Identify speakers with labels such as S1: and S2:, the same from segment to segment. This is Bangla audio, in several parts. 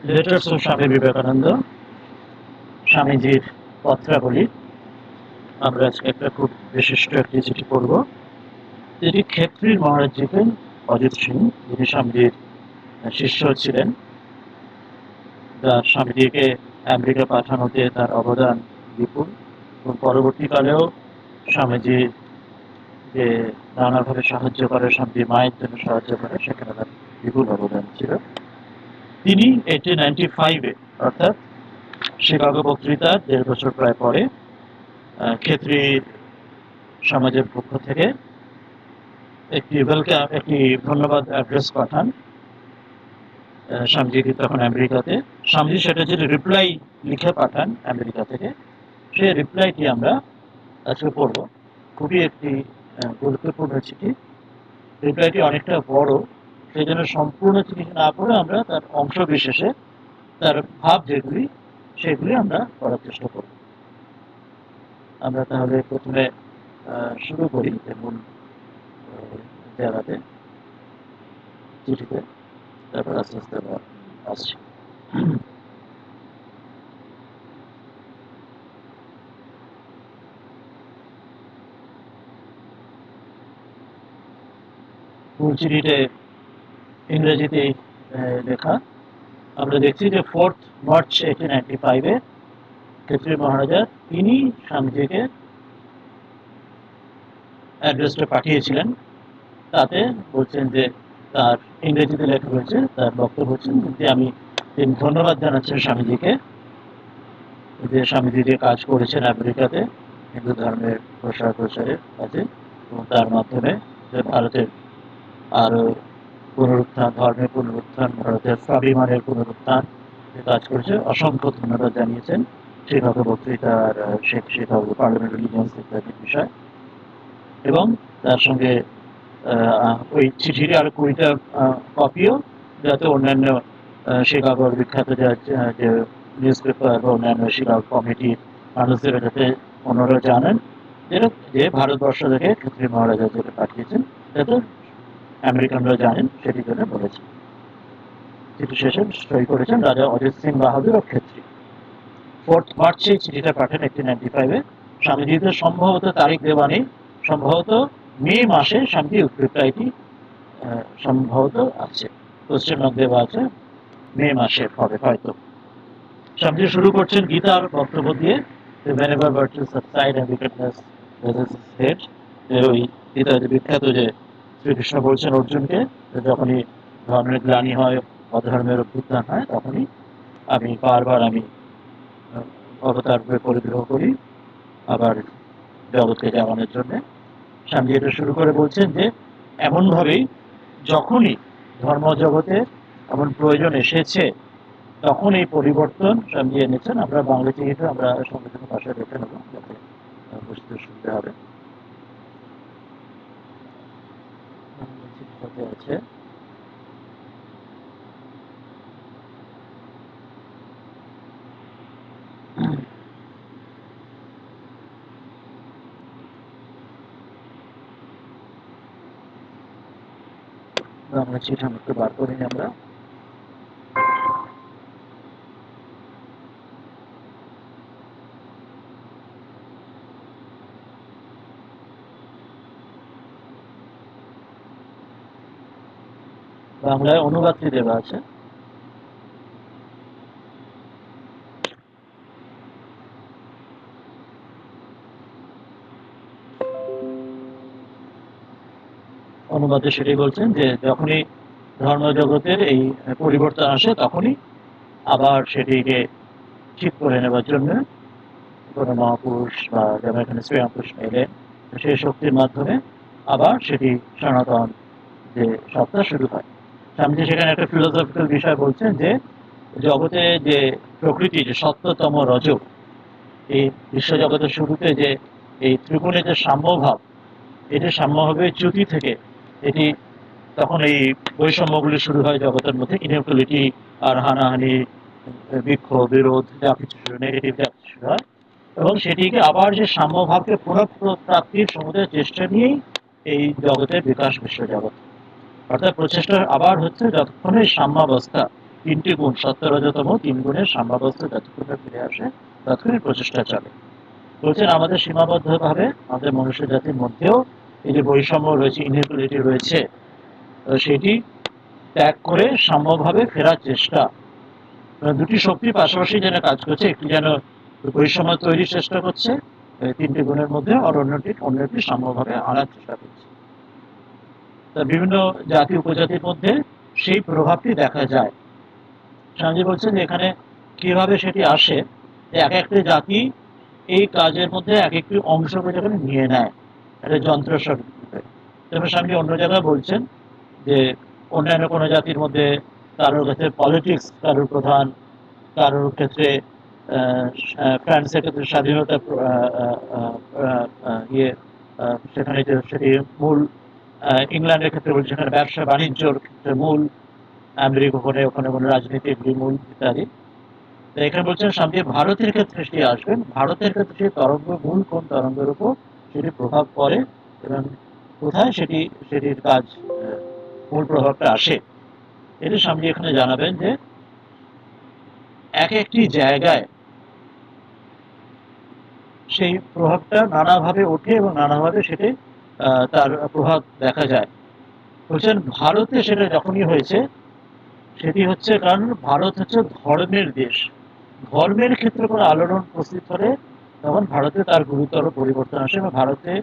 S1: লেটার্স অফ স্বামী বিবেকানন্দ, স্বামীজির পত্রাবলী। আমরা আজকে একটা খুব বিশিষ্ট একটি চিঠি পড়ব, যেটি ক্ষেত্রীর মহারাজ জিতেন অজিত সিং, যিনি স্বামীজির শিষ্য ছিলেন, যার স্বামীজিকে আমেরিকা পাঠানোতে তার অবদান বিপুল, এবং পরবর্তীকালেও স্বামীজি যে নানাভাবে সাহায্য করে, স্বামীজি মায়ের জন্য সাহায্য করে, সেখানে তার বিপুল অবদান ছিল। তিনি 1895-এ অর্থাৎ শিকাগো বক্তৃতার 1.5 বছর প্রায় পরে ক্ষেত্রী সমাজের পক্ষ থেকে একটি ধন্যবাদ অ্যাড্রেস পাঠান স্বামীজি তখন আমেরিকাতে। স্বামীজি সেটা যে রিপ্লাই লিখে পাঠান আমেরিকা থেকে, সেই রিপ্লাইটি আমরা আজকে পড়ব। খুবই একটি গুরুত্বপূর্ণ চিঠি। রিপ্লাইটি অনেকটা বড়, সেই জন্য সম্পূর্ণ চিঠি না পড়ে আমরা তার অংশ বিশেষে তার ভাব যেগুলি সেগুলি আমরা করার চেষ্টা করব। আমরা তাহলে প্রথমে শুরু করি মূল জায়গাতে, চিঠিতে, তারপর আস্তে আস্তে আমরা আসছি। মূল চিঠিতে ইংরেজিতে লেখা। আমরা দেখছি যে 4 মার্চ 1895-এ ক্ষেত্রী মহারাজা তিনি স্বামীজিকে অ্যাড্রেসটা পাঠিয়েছিলেন। তাতে বলছেন যে তার ইংরেজিতে লেখা রয়েছে, তার বক্তব্য হচ্ছেন যে তিনি ধন্যবাদ জানাচ্ছেন স্বামীজিকে, যে স্বামীজি যে কাজ করেছেন আমেরিকাতে হিন্দু ধর্মের প্রসার প্রচারের কাজে, এবং তার মাধ্যমে যে ভারতের আরো পুনরুত্থান, ধর্মের পুনরুত্থান, ভারতের স্বাভিমানের পুনরুত্থান যে কাজ করেছে, অসংখ্য ধন্যবাদ জানিয়েছেন শিকাগো বক্তৃতার শিকাগো পার্লামেন্ট রিলিজিয়ন্স ইত্যাদি বিষয়। এবং তার সঙ্গে ওই চিঠির আরো 20টা কপিও, যাতে অন্যান্য শিকাগোর বিখ্যাত যে নিউজ পেপার বা অন্যান্য শিকাগো কমিটির মানুষদের যাতে অন্যরা জানেন যে ভারতবর্ষ থেকে ক্ষেত্রী মহারাজা যেটা পাঠিয়েছেন, যাতে আমেরিকানরা জানেন, সেটি জন্য বলেছেন। চিঠি শেষে সই করেছেন রাজা অজিত সিং বাহাদুর ও ক্ষেত্রী। 4 মার্চে চিঠিটা পাঠান 1895-এ। স্বামীজিতে সম্ভবত তারিখ দেওয়া নেই, সম্ভবত মে মাসে স্বামীজি রিপ্লাইটি সম্ভবত আছে, কোশ্চেন মার্ক দেওয়া আছে, মে মাসে হবে হয়তো। স্বামীজি শুরু করছেন গীতার বক্তব্য দিয়ে, whenever virtue subside and wickedness raises its head। ওই গীতার যে বিখ্যাত যে শ্রীকৃষ্ণ বলছেন অর্জুনকে, যখনই ধর্মের গ্লানি হয়, অধর্মের অভ্যুত্থান হয়, তখনই আমি বারবার অবতার রূপে পরিগ্রহ করি আবার জগৎকে জাগানোর জন্য। স্বামীজি এটা শুরু করে বলছেন যে এমনভাবেই যখনই ধর্ম জগতে এমন প্রয়োজন এসেছে, তখন এই পরিবর্তন স্বামীজি এনেছেন। আমরা বাংলা চিঠিটা আমরা সংবিধানের ভাষায় দেখে নেব, যাতে বুঝতে সুবিধা হবে। চিঠিটাতে আছে বাংলা চিঠি আমাকে বার করিনি আমরা। বাংলায় অনুবাদটি দেওয়া আছে। অনুবাদে সেটাই বলছেন যে যখনই ধর্মজগতের এই পরিবর্তন আসে, তখনই আবার সেটিকে ঠিক করে নেবার জন্য কোনো মহাপুরুষ বা যেমন এখানে শ্রীরামকৃষ্ণ এলেন, সেই শক্তির মাধ্যমে আবার সেটি সনাতন যে সত্তা শুরু হয়। স্বামীজি সেখানে একটা ফিলোসফিক্যাল বিষয় বলছেন যে জগতে যে প্রকৃতি, যে সত্যতম রজ, এই বিশ্বজগতের শুরুতে যে এই ত্রিগুণের যে সাম্যভাব, এটি সাম্যভাবের চ্যুতি থেকে এটি তখন এই বৈষম্যগুলি শুরু হয় জগতের মধ্যে, ইনইকুয়ালিটি আর হানাহানি, বিক্ষোভ, বিরোধ, যা কিছু নেগেটিভ যা কিছু হয়, এবং সেটিকে আবার যে সাম্যভাবকে পুনঃপ্রাপ্তির সমুদয় চেষ্টা নিয়েই এই জগতের বিকাশ, বিশ্বজগৎ। অর্থাৎ প্রচেষ্টা আবার হচ্ছে যতক্ষণ এই সাম্যাবস্থা, 3টি গুণ, 70 3 গুণের সাম্যাবস্থা যতক্ষণ না ফিরে আসে ততক্ষণই প্রচেষ্টা চলে। বলছেন আমাদের সীমাবদ্ধভাবে আমাদের মনুষ্য জাতির মধ্যেও এই যে বৈষম্য রয়েছে, ইনইকুয়ালিটি রয়েছে, সেটি ত্যাগ করে সাম্যভাবে ফেরার চেষ্টা। দুটি শক্তি পাশাপাশি যেন কাজ করছে, একটি যেন বৈষম্য তৈরির চেষ্টা করছে 3টি গুণের মধ্যে, আর অন্যটি সাম্যভাবে আনার চেষ্টা করছে। তা বিভিন্ন জাতি উপজাতির মধ্যে সেই প্রভাবটি দেখা যায়। স্বামীজি বলছেন যে এখানে কিভাবে সেটি আসে, যে এক একটি জাতি এই কাজের মধ্যে এক একটি অংশকে যখন নিয়ে নেয় একটা যন্ত্রস্বরূপ। যেমন স্বামীজি অন্য জায়গায় বলছেন যে অন্যান্য কোনো জাতির মধ্যে কারোর ক্ষেত্রে পলিটিক্স কারোর প্রধান, কারোর ক্ষেত্রে ফ্রান্সের ক্ষেত্রে স্বাধীনতা ইয়ে সেখানে সেটি মূল, ইংল্যান্ডের ক্ষেত্রে বলছে সেখানে ব্যবসা বাণিজ্যর ক্ষেত্রে মূল, আমেরিকা ওখানে কোনো রাজনীতিক মূল ইত্যাদি। এখানে বলছেন স্বামী ভারতের ক্ষেত্রে সেটি আসবেন, ভারতের ক্ষেত্রে সেই তরঙ্গ মূল কোন তরঙ্গের উপর সেটি প্রভাব পড়ে এবং কোথায় সেটির কাজ মূল প্রভাবটা আসে। এটি স্বামী এখানে জানাবেন যে এক একটি জায়গায় সেই প্রভাবটা নানাভাবে ওঠে এবং নানাভাবে সেটি তার প্রভাব দেখা যায়। বলছেন ভারতে সেটা যখনই হয়েছে সেটি হচ্ছে কারণ ভারত হচ্ছে ধর্মের দেশ, ধর্মের ক্ষেত্রে কোনো আলোড়ন উপস্থিত হলে তখন ভারতে তার গুরুতর পরিবর্তন আসে এবং ভারতকে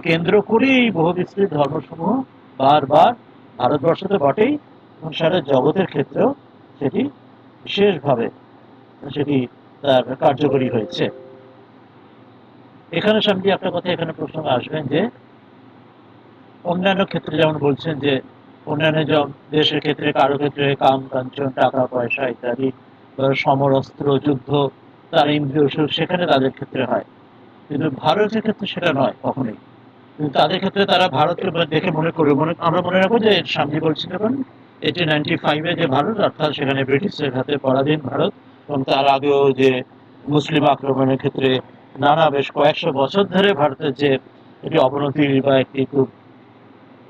S1: কেন্দ্র করেই এই বহু বিস্তৃত ধর্মসমূহ বারবার ভারতবর্ষ তো বটেই এবং সারা জগতের ক্ষেত্রেও সেটি বিশেষভাবে সেটি তার কার্যকরী হয়েছে। এখানে স্বামীজি একটা কথা এখানে প্রসঙ্গে আসবেন যে অন্যান্য ক্ষেত্রে যেমন বলছেন যে অন্যান্য দেশের ক্ষেত্রে কারো ক্ষেত্রে কাম কাঞ্চন টাকা পয়সা ইত্যাদি, সমরস্ত্র যুদ্ধ, তার ইন্দ্রিয় সুখ সেখানে তাদের ক্ষেত্রে হয়, কিন্তু ভারতের ক্ষেত্রে সেটা নয় কখনোই। কিন্তু তাদের ক্ষেত্রে তারা ভারতকে দেখে মনে করবে, আমরা মনে রাখবো যে স্বামীজি বলছেন এখন 1895 যে ভারত, অর্থাৎ সেখানে ব্রিটিশের হাতে পরাধীন ভারত, এবং তার আগেও যে মুসলিম আক্রমণের ক্ষেত্রে নানা বেশ কয়েকশো বছর ধরে ভারতের যে একটি অবনতি বা একটি খুব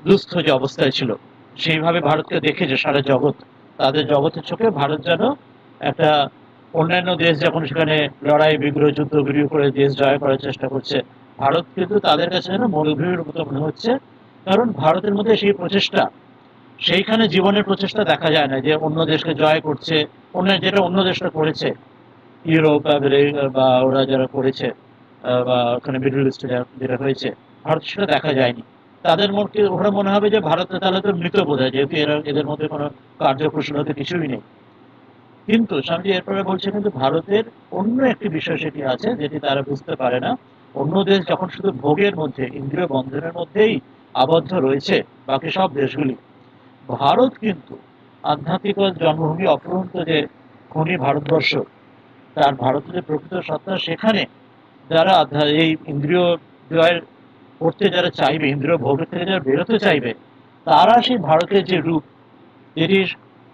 S1: দুস্থ যে অবস্থায় ছিল, সেইভাবে ভারতকে দেখেছে সারা জগৎ। তাদের জগতের চোখে ভারত যেন একটা অন্যান্য দেশ যখন সেখানে লড়াই বিগ্রহ যুদ্ধ বিগ্রহ করে দেশ জয় করার চেষ্টা করছে, ভারত কিন্তু তাদের কাছে যেন মরুভূমির মতো মনে হচ্ছে। কারণ ভারতের মধ্যে সেই প্রচেষ্টা, সেইখানে জীবনের প্রচেষ্টা দেখা যায় না যে অন্য দেশকে জয় করছে, যেটা অন্য দেশটা করেছে, ইউরোপ বা ওরা যারা করেছে বা ওখানে মিডল ইস্টে যেটা হয়েছে, ভারত সেটা দেখা যায়নি। তাদের মধ্যে ওরা মনে হবে যে ভারতে তাহলে তো মৃত বোঝায়, যেহেতু এদের মধ্যে কোনো কার্যকুশলতা কিছুই নেই। কিন্তু স্বামীজি এরপরে বলছে কিন্তু ভারতের অন্য একটি বিষয় সেটি আছে যেটি তারা বুঝতে পারে না। অন্য দেশ যখন শুধু ভোগের মধ্যে ইন্দ্রিয় বন্ধনের মধ্যেই আবদ্ধ রয়েছে বাকি সব দেশগুলি, ভারত কিন্তু আধ্যাত্মিক জন্মভূমি অপরন্ত যে খনি ভারতবর্ষ, তার ভারতের যে প্রকৃত সত্তা, সেখানে যারা এই ইন্দ্রিয় জয়ের করতে যারা চাইবে, ইন্দ্রিয় ভোগের থেকে যারা বেরোতে চাইবে, তারা সেই ভারতের যে রূপ, যেটি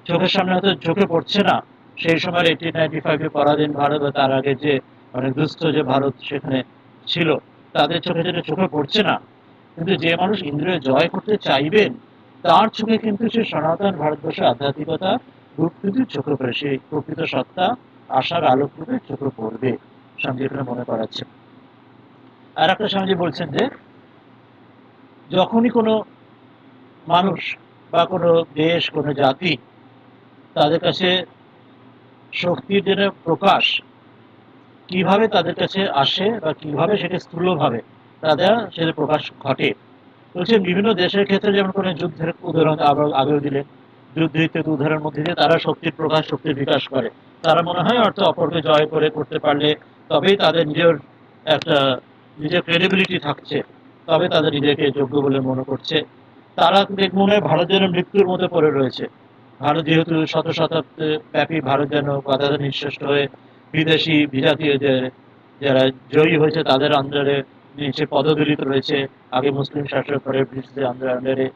S1: চোখের সামনে হয়তো চোখে পড়ছে না সেই সময় 1895 পরাধীন ভারত বা তার আগে যে অনেক দুস্থ যে ভারত সেখানে ছিল, তাদের চোখে যেটা চোখে পড়ছে না, কিন্তু যে মানুষ ইন্দ্রিয় জয় করতে চাইবেন তার চোখে কিন্তু সে সনাতন ভারতবর্ষের আধ্যাত্মিকতা রূপ কিন্তু চোখে পড়ে, সেই প্রকৃত সত্তা আশার আলোক রূপে চোখে পড়বে। স্বামীজি এখানে মনে করাচ্ছে। আর একটা স্বামীজি বলছেন যে যখনই কোনো মানুষ বা কোনো দেশ কোনো জাতি তাদের কাছে শক্তির যেটা প্রকাশ কিভাবে তাদের কাছে আসে বা কিভাবে সেটা স্থূলভাবে তাদের সেটা প্রকাশ ঘটে, বলছে বিভিন্ন দেশের ক্ষেত্রে যেমন কোনো যুদ্ধের উদাহরণ আগেও দিলেন, যুদ্ধ ইত্যাদি উদাহরণের মধ্যে দিয়ে তারা শক্তির প্রকাশ শক্তির বিকাশ করে। তারা মনে হয় অর্থ অপরকে জয় করতে পারলে তবেই তাদের একটা নিজের ক্রেডিবিলিটি থাকছে, তবে তাদের নিজেকে যোগ্য বলে মনে করছে। তারা মনে হয় ভারত যেন মৃত্যুর মধ্যে পড়ে রয়েছে। ভারত যেহেতু শত শতাব্দী ব্যাপী ভারত যেন বাধাতে নিঃশেষ্ট হয়ে বিদেশি বিজাতীয় যারা জয়ী হয়েছে তাদের আন্ডারে নিচে পদদলিত রয়েছে, আগে মুসলিম শাসক পরে ব্রিটিশদের আন্ডারে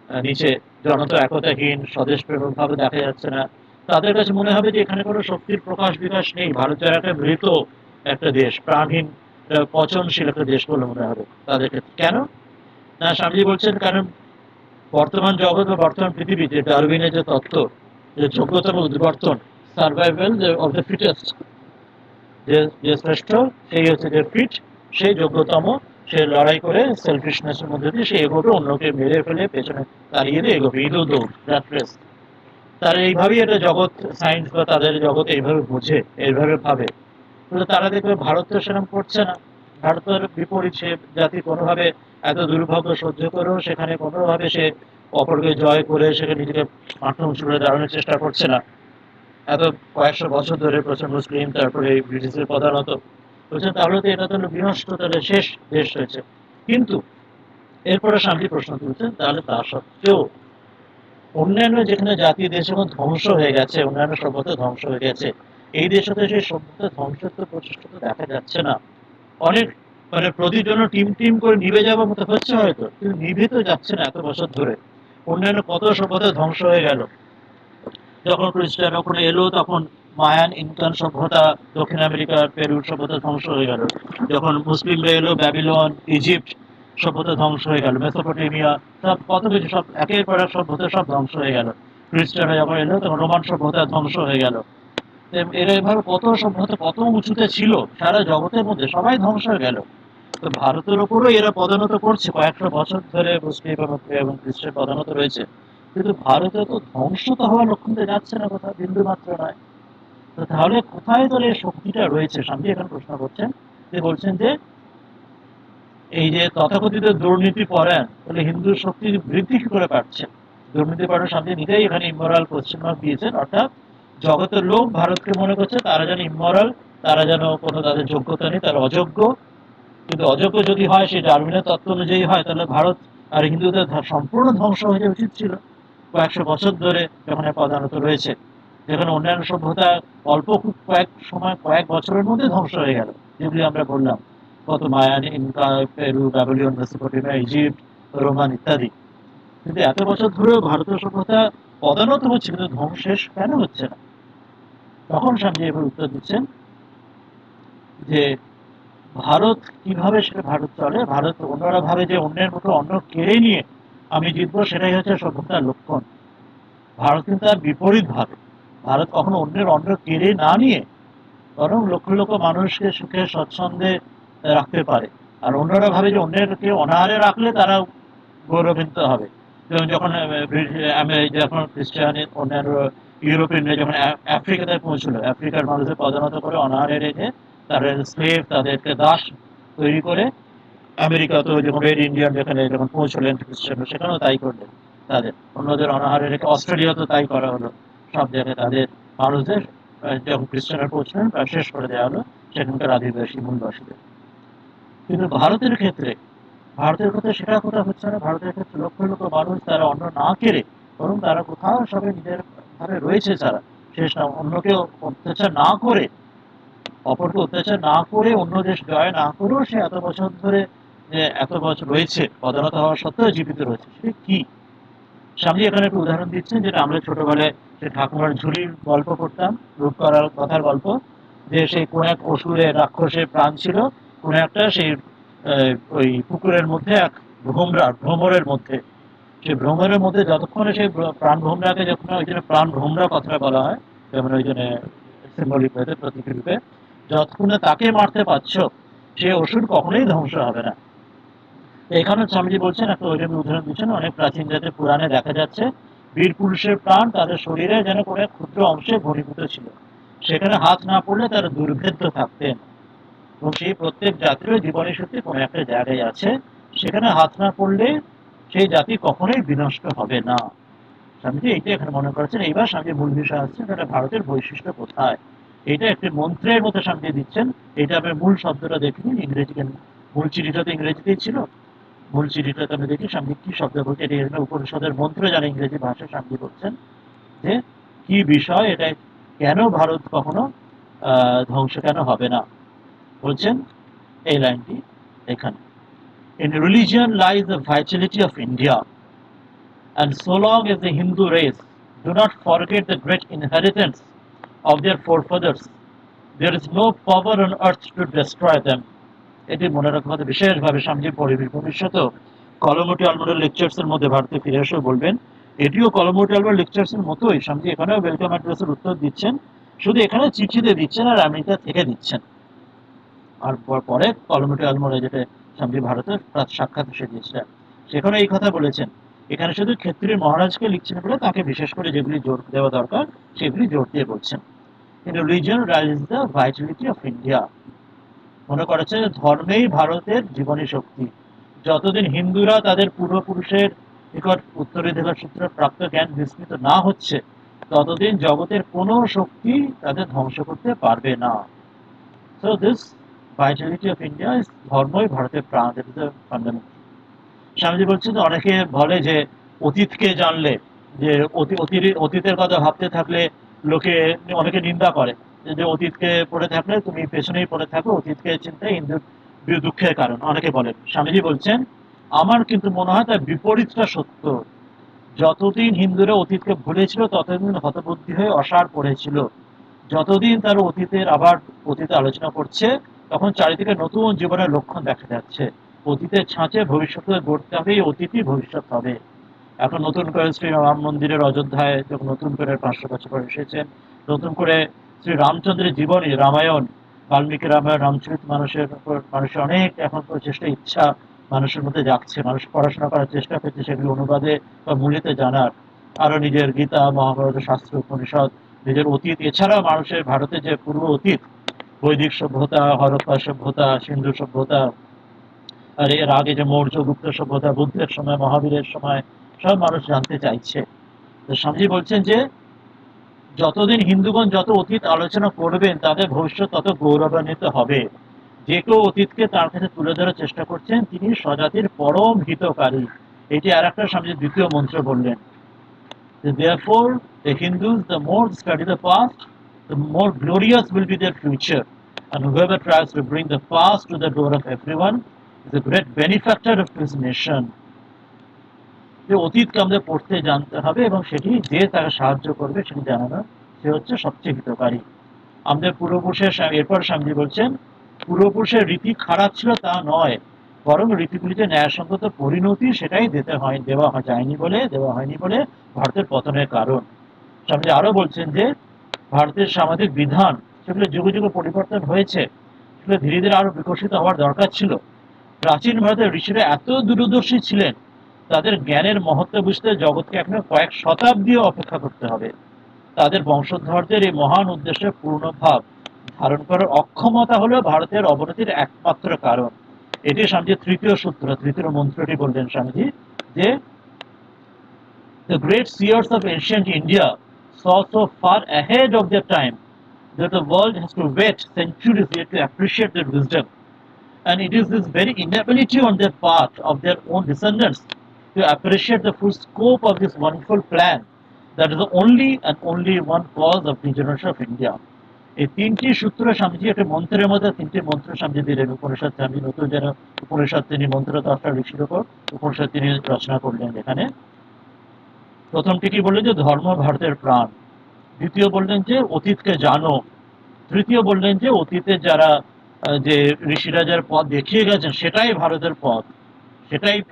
S1: নিচে জনতা একতাহীন স্বদেশ প্রেরক ভাবে দেখা যাচ্ছে না। তাদের কাছে মনে হবে যে এখানে কোনো শক্তির প্রকাশ বিকাশ নেই, ভারত যারা একটা মৃত একটা দেশ, প্রাণহীন পচনশীল একটা দেশ বলে মনে হবে তাদের ক্ষেত্রে। কেন না, স্বামীজি বলছেন কারণ বর্তমান জগৎ বা বর্তমান পৃথিবী যে ডারউইনের যে তত্ত্ব, যে যোগ্যতম উদ্বর্তন, সার্ভাইভাল অফ দ্য ফিটেস্ট, যে যে শ্রেষ্ঠ সেই হচ্ছে যে ফিট, সেই যোগ্যতম, সে লড়াই করে সেলফিশনেসের মধ্যে দিয়ে সে এগোবে, অন্যকে মেরে ফেলে পেছনে তাড়িয়ে দিয়ে এগোবে, ইদো দৌড়, র্যাট রেস। তারা এইভাবেই এটা জগৎ, সায়েন্স বা তাদের জগৎ এইভাবে বোঝে, এইভাবে ভাবে। কিন্তু তারা দেখবে ভারত তো সেরকম করছে না। ভারতের বিপরীত, সে জাতি কোনোভাবে এত দুর্ভাগ্য সহ্য করেও সেখানে কোনোভাবে সে অপরকে জয় করে সেখানে নিজেকে মাথা উঁচু করে দাঁড়ানোর চেষ্টা করছে না। এত কয়েকশো বছর ধরে প্রচন্ড মুসলিম, তারপরে ব্রিটিশের প্রধানত বলছেন, তাহলে তো এটা তো বিনষ্ট, তাহলে শেষ দেশ হয়েছে। কিন্তু এরপরে শান্তি প্রশ্ন তুলছেন, তাহলে তা সত্ত্বেও অন্যান্য যেখানে জাতি দেশ যখন ধ্বংস হয়ে গেছে, অন্যান্য সভ্যতা ধ্বংস হয়ে গেছে, এই দেশে তো সেই সভ্যতা ধ্বংসের তো প্রচেষ্টা তো দেখা যাচ্ছে না। অনেক মানে প্রতিজন টিম টিম করে নিভে যাওয়ার মতো হচ্ছে হয়তো, কিন্তু নিভে তো যাচ্ছে না এত বছর ধরে। অন্যান্য কত সভ্যতা ধ্বংস হয়ে গেল। যখন খ্রিস্টান ওখানে এলো তখন মায়ান ইনকান সভ্যতা, দক্ষিণ আমেরিকার পেরুর সভ্যতা ধ্বংস হয়ে গেল। যখন মুসলিমরা এলো, ব্যাবিলন, ইজিপ্ট সভ্যতা ধ্বংস হয়ে গেল, মেসোপটেমিয়া, সব কত কিছু সব একের পর এক সভ্যতা সব ধ্বংস হয়ে গেল। খ্রিস্টানরা যখন এলো তখন রোমান সভ্যতা ধ্বংস হয়ে গেল। এরা এভাবে কত সভ্যতা কত উঁচুতে ছিল সারা জগতের মধ্যে, সবাই ধ্বংস হয়ে গেল। তো ভারতের ওপরও এরা পদানত করছে, কয়েকশো বছর ধরে মুসলিম এবং খ্রিস্টান পদানত রয়েছে। কিন্তু ভারতে তো ধ্বংস তো হওয়ার লক্ষণ তো যাচ্ছে না কোথাও, বিন্দু মাত্র নয়। তো তাহলে কোথায় তাহলে শক্তিটা রয়েছে? স্বামী এখন প্রশ্ন করছেন, যে বলছেন যে এই যে তথাকথিত দুর্নীতি পরায়ণ, তাহলে হিন্দু শক্তি বৃদ্ধি কি করে পাচ্ছে? দুর্নীতি পরায়ণ স্বামী নিজেই এখানে ইমোরাল পশ্চিমবঙ্গ দিয়েছেন, অর্থাৎ জগতের লোক ভারতকে মনে করছে তারা যেন ইমোরাল, তারা যেন কোনো তাদের যোগ্যতা নেই, তারা অযোগ্য। কিন্তু অযোগ্য যদি হয়, সেই ডারউইনের তত্ত্ব অনুযায়ী হয়, তাহলে ভারত আর হিন্দুদের সম্পূর্ণ ধ্বংস হয়ে যাওয়া উচিত ছিল কয়েকশো বছর ধরে যখন প্রধানত রয়েছে। যেখানে অন্যান্য সভ্যতা অল্প কয়েক সময়, কয়েক বছরের মধ্যে ধ্বংস হয়ে গেল, যেগুলি আমরা বললাম, কত Mayan, Inca, Peru, Babylon, Mesopotamia, Egypt, Roman ইত্যাদি। কিন্তু এত বছর ধরেও ভারতীয় সভ্যতা পদানত হচ্ছে, কিন্তু ধ্বংস শেষ কেন হচ্ছে না? তখন স্বামী এবার উত্তর দিচ্ছেন যে ভারত কিভাবে সেটা ভারত চলে, ভারত অন্যরা ভাবে যে অন্যের মতো অন্য কেড়ে নিয়ে আমি জিতবো, সেটাই হচ্ছে সভ্যতার লক্ষণ। ভারত কিন্তু তার বিপরীত ভাবে। ভারত কখনো অন্যের অন্ন কেড়ে না নিয়ে বরং লক্ষ লক্ষ মানুষকে সুখে স্বচ্ছন্দে রাখতে পারে। আর অন্যরা ভাবে যে অন্যেরকে অনাহারে রাখলে তারা গৌরবান্বিত হবে। যেমন যখন যখন খ্রিস্টান অন্যান্য ইউরোপিয়ানরা যখন আফ্রিকাতে পৌঁছল, আফ্রিকার মানুষদের পদানত করে অনাহারে রেখে তারা স্লেভ, তাদেরকে দাস তৈরি করে আমেরিকাতেও যখন রেড ইন্ডিয়ান যেখানে যখন পৌঁছলেন খ্রিস্টানরা, সেখানেও তাই করলেন। তাদের অন্যদের অনাহারে রেখে অস্ট্রেলিয়াতেও তাই করা হলো। সব জায়গায় তাদের মানুষদের যখন খ্রিস্টানরা পৌঁছলেন শেষ করে দেওয়া হলো সেখানকার আদিবাসী মূলবাসীদের। কিন্তু ভারতের ক্ষেত্রে সেটা কোথাও হচ্ছে না। ভারতের ক্ষেত্রে লক্ষ লক্ষ মানুষ তারা অন্ন না কেড়ে, বরং তারা কোথাও সবাই নিজের ভাবে রয়েছে, তারা শেষ না, অন্যকে অত্যাচার না করে, অপরকে অত্যাচার না করে, অন্য দেশ জয় না করেও সে এত বছর ধরে, যে এত বছর রয়েছে পদানত হওয়া সত্ত্বেও জীবিত রয়েছে, সে কি? স্বামী এখানে একটা উদাহরণ দিচ্ছেন, যেটা আমরা ছোটবেলায় সে ঠাকুমার ঝুলির গল্প পড়তাম, রূপ করার কথার গল্প, যে সেই কোন এক অসুরের রাক্ষসের প্রাণ ছিল কোন একটা সেই ওই পুকুরের মধ্যে, এক ভ্রমরের মধ্যে। সেই ভ্রমরের মধ্যে যতক্ষণে সেই প্রাণ ভ্রমরাকে, যখন ওই জন্য প্রাণ ভ্রমরা কথাটা বলা হয়, যেমন ওই জন্য সিম্বলিক রূপে, প্রতীকী রূপে, যতক্ষণে তাকে মারতে পারছো, সে অসুর কখনোই ধ্বংস হবে না। এখানে স্বামীজি বলছেন, একটা ওই উদাহরণ দিচ্ছেন, অনেক প্রাচীন জাতের পুরাণে দেখা যাচ্ছে বীর পুরুষের প্রাণ তাদের শরীরে যেন কোনো এক ক্ষুদ্র অংশে ঘনীভূত ছিল, সেখানে হাত না পড়লে তারা দুর্ভেদ্য থাকতেন। এবং সেই প্রত্যেক জাতির জীবনের সত্যি কোনো একটা জায়গায় আছে, সেখানে হাত না পড়লে সেই জাতি কখনোই বিনষ্ট হবে না। স্বামীজি এইটা এখানে মনে করেছেন। এইবার স্বামী মূল বিষয় আসছে, সেটা ভারতের বৈশিষ্ট্য কোথায়। এটা একটি মন্ত্রের মতো স্বামী দিচ্ছেন। এটা আমি মূল শব্দটা দেখিনি, ইংরেজি, মূল চিঠিটা তো ইংরেজিতেই ছিল। মূল চিঠিটাতে আমি দেখি স্বামী কি শব্দ বলছে, এটা উপনিষদের মন্ত্র যারা ইংরেজি ভাষায় স্বামী বলছেন, যে কি বিষয় এটা, কেন ভারত কখনো ধ্বংস কেন হবে না। বলছেন এই লাইনটি এখানে, In religion lies the vitality of India, and so long as the Hindu race do not forget the great inheritance of their forefathers, there is no power on earth to destroy them. এটি মনে রাখা কথা বিশেষভাবে স্বামীজি ভবিষ্যতেও কলমটি অলমোডাল লেকচার্স এর মধ্যে ভারতে ফিরে এসে বলবেন, এটিও কলম্বো টলম্বো লেকচার্স এর মতোই স্বামীজি এখানেও ওয়েলকাম অ্যাড্রেসের উত্তর দিচ্ছেন, শুধু এখানে চিঠিতে দিচ্ছেন আর আমেরিকা থেকে দিচ্ছেন। আর পরে কলম্বো টলম্বো যেটা স্বামীজি ভারতের সাক্ষাৎ এসে দিয়েছিলেন, সেখানে এই কথা বলেছেন। এখানে শুধু ক্ষেত্রীয় মহারাজকে লিখছেন বলে তাকে বিশেষ করে যেগুলি জোর দেওয়া দরকার সেগুলি জোর দিয়ে বলছেন। কিন্তু religion rise the Vitality of India, মনে করেছে ধর্মেই ভারতের জীবনী শক্তি। যতদিন হিন্দুরা তাদের পূর্বপুরুষের নিকট উত্তরাধিকার সূত্রে প্রাপ্ত জ্ঞান বিস্মৃত না হচ্ছে, ততদিন জগতের কোনো শক্তি তাদের ধ্বংস করতে পারবে না। So this Vitality of India is ধর্মই ভারতের প্রাণ, that is the fundamental. Swamiji বলছেন অনেকে বলে যে অতীতকে জানলে, যে অতীতের কথা ভাবতে থাকলে লোকে অনেকে নিন্দা করে, যে অতীতকে পড়ে থাকলে তুমি পেছনেই পড়ে থাকো, অতীতকে চিন্তায় হিন্দুর দুঃখের কারণ অনেকে বলেন। স্বামীজি বলছেন আমার কিন্তু মনে হয় তার বিপরীতটা সত্য। যতদিন হিন্দুরা অতীতকে ভুলেছিল ততদিন হতবুদ্ধি হয়ে অসার পড়েছিল। যতদিন তার অতীতের আবার অতীতে আলোচনা করছে, তখন চারিদিকে নতুন জীবনের লক্ষণ দেখা যাচ্ছে। অতীতের ছাঁচে ভবিষ্যতে গড়তে হবে, এই অতীতই ভবিষ্যৎ হবে। এখন নতুন করে শ্রী রাম মন্দিরের অযোধ্যায় যখন নতুন করে 500 বছর পর এসেছেন, নতুন করে শ্রী রামচন্দ্রের জীবনী রামায়ণ, বাল্মীকি রামায়ণ, রামচরিত মানুষের উপর মানুষের অনেক এখন প্রচেষ্টা ইচ্ছা মানুষের মধ্যে যাচ্ছে, মানুষ পড়াশোনা করার চেষ্টা করছে সেগুলি অনুবাদে বা মূলিতে জানার। আরো নিজের গীতা মহাভারত শাস্ত্র উপনিষদ, নিজের অতীত, এছাড়া মানুষের ভারতের যে পূর্ব অতীত, বৈদিক সভ্যতা, হরপ্পা সভ্যতা, সিন্ধু সভ্যতা, আর এর আগে যে মৌর্য গুপ্ত সভ্যতা, বুদ্ধের সময়, মহাবীরের সময়, সব মানুষ জানতে চাইছে। তো স্বামীজি বলছেন যে যতদিন হিন্দুগণ যত অতীত আলোচনা করবেন তাদের ভবিষ্যৎ তত গৌরবান্বিত হবে। যে কেউ অতীতকে তার কাছে তুলে ধরার চেষ্টা করছেন তিনি স্বজাতির পরম হিতকারী। এটি আর একটা স্বামীজি দ্বিতীয় মন্ত্র বললেন। Therefore, the Hindus, the more study the past, the more glorious will be their future. And whoever tries to bring the past to the door of everyone is a great benefactor of his nation. যে অতীতকে আমাদের পড়তে জানতে হবে এবং সেটি যে তাকে সাহায্য করবে সেটি জানানো, সে হচ্ছে সবচেয়ে হিতকারী। আমাদের পূর্বপুরুষের, এরপর স্বামীজি বলছেন পূর্বপুরুষের রীতি খারাপ ছিল তা নয়, বরং রীতিগুলি যে ন্যায়সঙ্গত পরিণতি সেটাই দেওয়া হয়নি বলে ভারতের পতনের কারণ। স্বামীজি আরো বলছেন যে ভারতের সামাজিক বিধান সেগুলো যুগে যুগে পরিবর্তন হয়েছে, সেগুলো ধীরে ধীরে আরো বিকশিত হওয়ার দরকার ছিল। প্রাচীন ভারতের ঋষিরা এত দূরদর্শী ছিলেন, তাদের জ্ঞানের মহত্ব বুঝতে জগৎকে এখনো কয়েক শতাব্দীও অপেক্ষা করতে হবে। তাদের বংশধরদের এই মহান উদ্দেশ্যে পূর্ণ ভাব ধারণ করার অক্ষমতা হলো ভারতের অবনতির একমাত্র কারণ। এটি স্বামীজি তৃতীয় সূত্র, তৃতীয় মন্ত্রটি বললেন স্বামীজি, যে the great seers of ancient India saw so far ahead of their time that the world has to wait centuries yet to appreciate their wisdom. And it is this very inability on their part of their own descendants to appreciate the full scope of this wonderful plan that is the only one cause of degeneration of India. এই তিনটি সূত্র স্বামীজি একটা মন্ত্রের মধ্যে তিনটি মন্ত্র স্বামীজি দিলেন। উপনিষদ, স্বামী নতুন যেন উপনিষদ তিনি মন্ত্র 10টা ঋষির উপর উপনিষদ তিনি রচনা করলেন। এখানে প্রথমটি কি বললেন যে ধর্ম ভারতের প্রাণ, দ্বিতীয় বললেন যে অতীতকে জানো, তৃতীয় বললেন যে অতীতের যারা যে ঋষিরা যার পথ দেখিয়ে গেছেন সেটাই ভারতের পথ,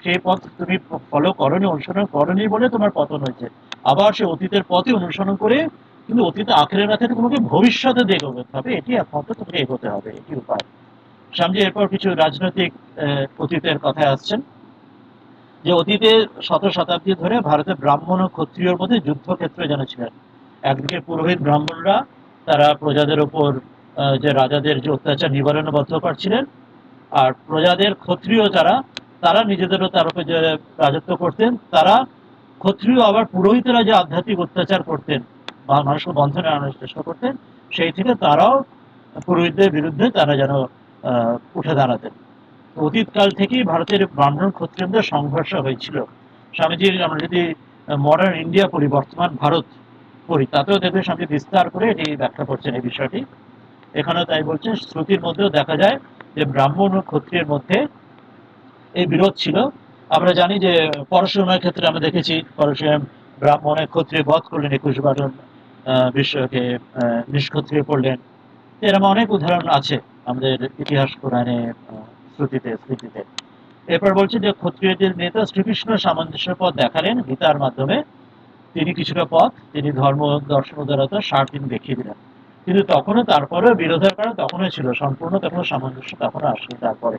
S1: সেই পথ তুমি ফলো করনি, অনুসরণ করনি বলে তোমার পতন হয়েছে। আবার সে অতীতের পথে অনুসরণ করে কিন্তু অতীতে আঁকড়ে রাখে তোমাকে ভবিষ্যতে এগোতে হবে, এটি একমাত্র তোমাকে এগোতে হবে, এটি উপায়। স্বামীজি এরপর কিছু রাজনৈতিক অতীতের কথায় আসছেন, যে অতীতে শতাব্দী ধরে ভারতের ব্রাহ্মণ ও ক্ষত্রিয়র মধ্যে যুদ্ধক্ষেত্র যেন ছিলেন। একদিকে পুরোহিত ব্রাহ্মণরা তারা প্রজাদের উপর যে রাজাদের যে অত্যাচার নিবারণবদ্ধ করছিলেন, আর প্রজাদের ক্ষত্রিয় যারা তারা নিজেদেরও তার উপরে যে রাজত্ব করতেন, তারা ক্ষত্রিয় আবার পুরোহিতরা যে আধ্যাত্মিক অত্যাচার করতেন বা মানুষকে বন্ধনে আনার চেষ্টা করতেন, সেই থেকে তারাও পুরোহিতদের বিরুদ্ধে তারা যেন উঠে দাঁড়াতেন। অতীতকাল থেকেই ভারতের ব্রাহ্মণ ক্ষত্রিয়দের সংঘর্ষ হয়েছিল। স্বামীজির আমরা যদি মডার্ন ইন্ডিয়া পড়ি, বর্তমান ভারত পড়ি, তাতেও দেখবে স্বামী বিস্তার করে এটি ব্যাখ্যা করছেন এই বিষয়টি। এখানেও তাই বলছেন, শ্রুতির মধ্যেও দেখা যায় যে ব্রাহ্মণ ও ক্ষত্রিয়ের মধ্যে এই বিরোধ ছিল। আমরা জানি যে পরশুরামের ক্ষেত্রে আমরা দেখেছি পরশুরাম ব্রাহ্মণের ক্ষত্রিয় বধ করলেন, 21 বার বিশ্বকে নিষ্ক্ষত্রিয় করলেন। এরকম অনেক উদাহরণ আছে আমাদের ইতিহাস পুরাণে, স্মৃতিতে। এরপর বলছে যে ক্ষত্রিয়দের নেতা শ্রীকৃষ্ণ সামঞ্জস্য পথ দেখালেন গীতার মাধ্যমে, তিনি কিছুটা পথ তিনি ধর্ম দর্শন উদারতা সার তিনি দেখিয়ে দিলেন। কিন্তু তখনও তারপরেও বিরোধের কারণ তখনও ছিল, সম্পূর্ণ তখনও সামঞ্জস্য তখনও আসেনি তারপরে।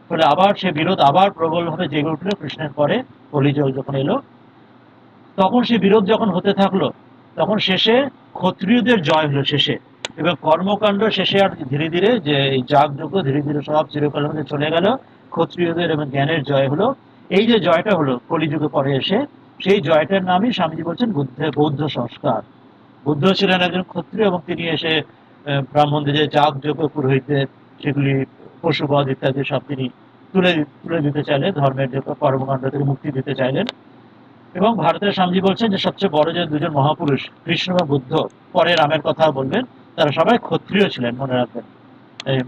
S1: ফলে আবার সে বিরোধ আবার প্রবলভাবে জেগে উঠলো কৃষ্ণের পরে, কলিযুগ যখন এলো। তখন সে বিরোধ যখন হতে থাকলো, তখন শেষে ক্ষত্রিয়দের জয় হলো শেষে, এবং কর্মকাণ্ড শেষে আর ধীরে ধীরে যে এই যাগযজ্ঞ ধীরে ধীরে সব চিরকালের মধ্যে চলে গেল, ক্ষত্রিয়দের এবং জ্ঞানের জয় হলো। এই যে জয়টা হলো কলিযুগে পরে এসে, সেই জয়টার নামই স্বামীজি বলছেন বৌদ্ধ সংস্কার। বুদ্ধ ছিলেন একজন ক্ষত্রিয় এবং তিনি এসে ব্রাহ্মণদের যে যাগযজ্ঞ পুরোহিতদের সেগুলি পশুবধ ইত্যাদি সব তিনি তুলে তুলে দিতে চাইলেন, ধর্মের যে কর্মকাণ্ড থেকে মুক্তি দিতে চাইলেন। এবং ভারতের স্বামীজি বলছেন যে সবচেয়ে বড় যে দুজন মহাপুরুষ কৃষ্ণ বা বুদ্ধ, পরে রামের কথা বলবেন, তারা সবাই ক্ষত্রিয় ছিলেন, মনে রাখবেন। এই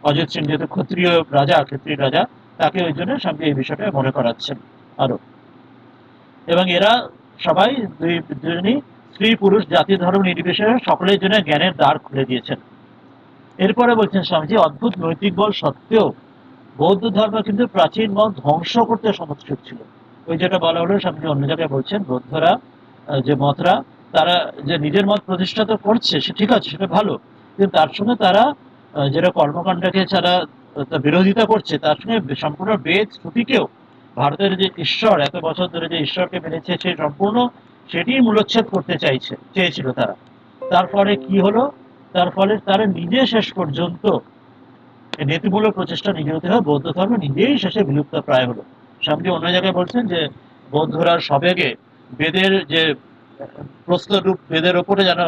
S1: অজিত সিং যেহেতু ক্ষত্রিয় রাজা, ক্ষত্রিয় রাজা, তাকে ওই জন্য স্বামীজি এই বিষয়টা মনে করাচ্ছেন আরো। এবং এরা সবাই দুজনই স্ত্রী পুরুষ জাতি ধর্ম নির্বিশেষে সকলের জন্য জ্ঞানের দ্বার খুলে দিয়েছেন। এরপরে বলছেন স্বামীজি, অদ্ভুত নৈতিক বল সত্ত্বেও বৌদ্ধ ধর্ম কিন্তু প্রাচীন মত ধ্বংস করতে সমস্ত ছিল। ওই যেটা বলা হলো, স্বামীজি অন্য জায়গায় বলছেন, বৌদ্ধরা যে মতরা, তারা যে নিজের মত প্রতিষ্ঠা তো করছে, সে ঠিক আছে, সেটা ভালো, কিন্তু তার সঙ্গে তারা যেটা কর্মকাণ্ডকে যারা বিরোধিতা করছে, তার সঙ্গে সম্পূর্ণ বেদ শ্রুতিকেও, ভারতের যে ঈশ্বর এত বছর ধরে যে ঈশ্বরকে মেনেছে, সেই সম্পূর্ণ সেটি মূলচ্ছেদ করতে চেয়েছিল তারা। তারপরে কি হলো, তার ফলে তারা নিজে শেষ পর্যন্ত নীতিমূলক প্রচেষ্টা নিজে হতে হয়, বৌদ্ধ ধর্ম নিজেই শেষে বিলুপ্ত প্রায় হলো। স্বামীজি অন্য জায়গায় বলছেন যে বৌদ্ধরা সবেগে বেদের যে প্রস্তরূপ বেদের ওপরে যেন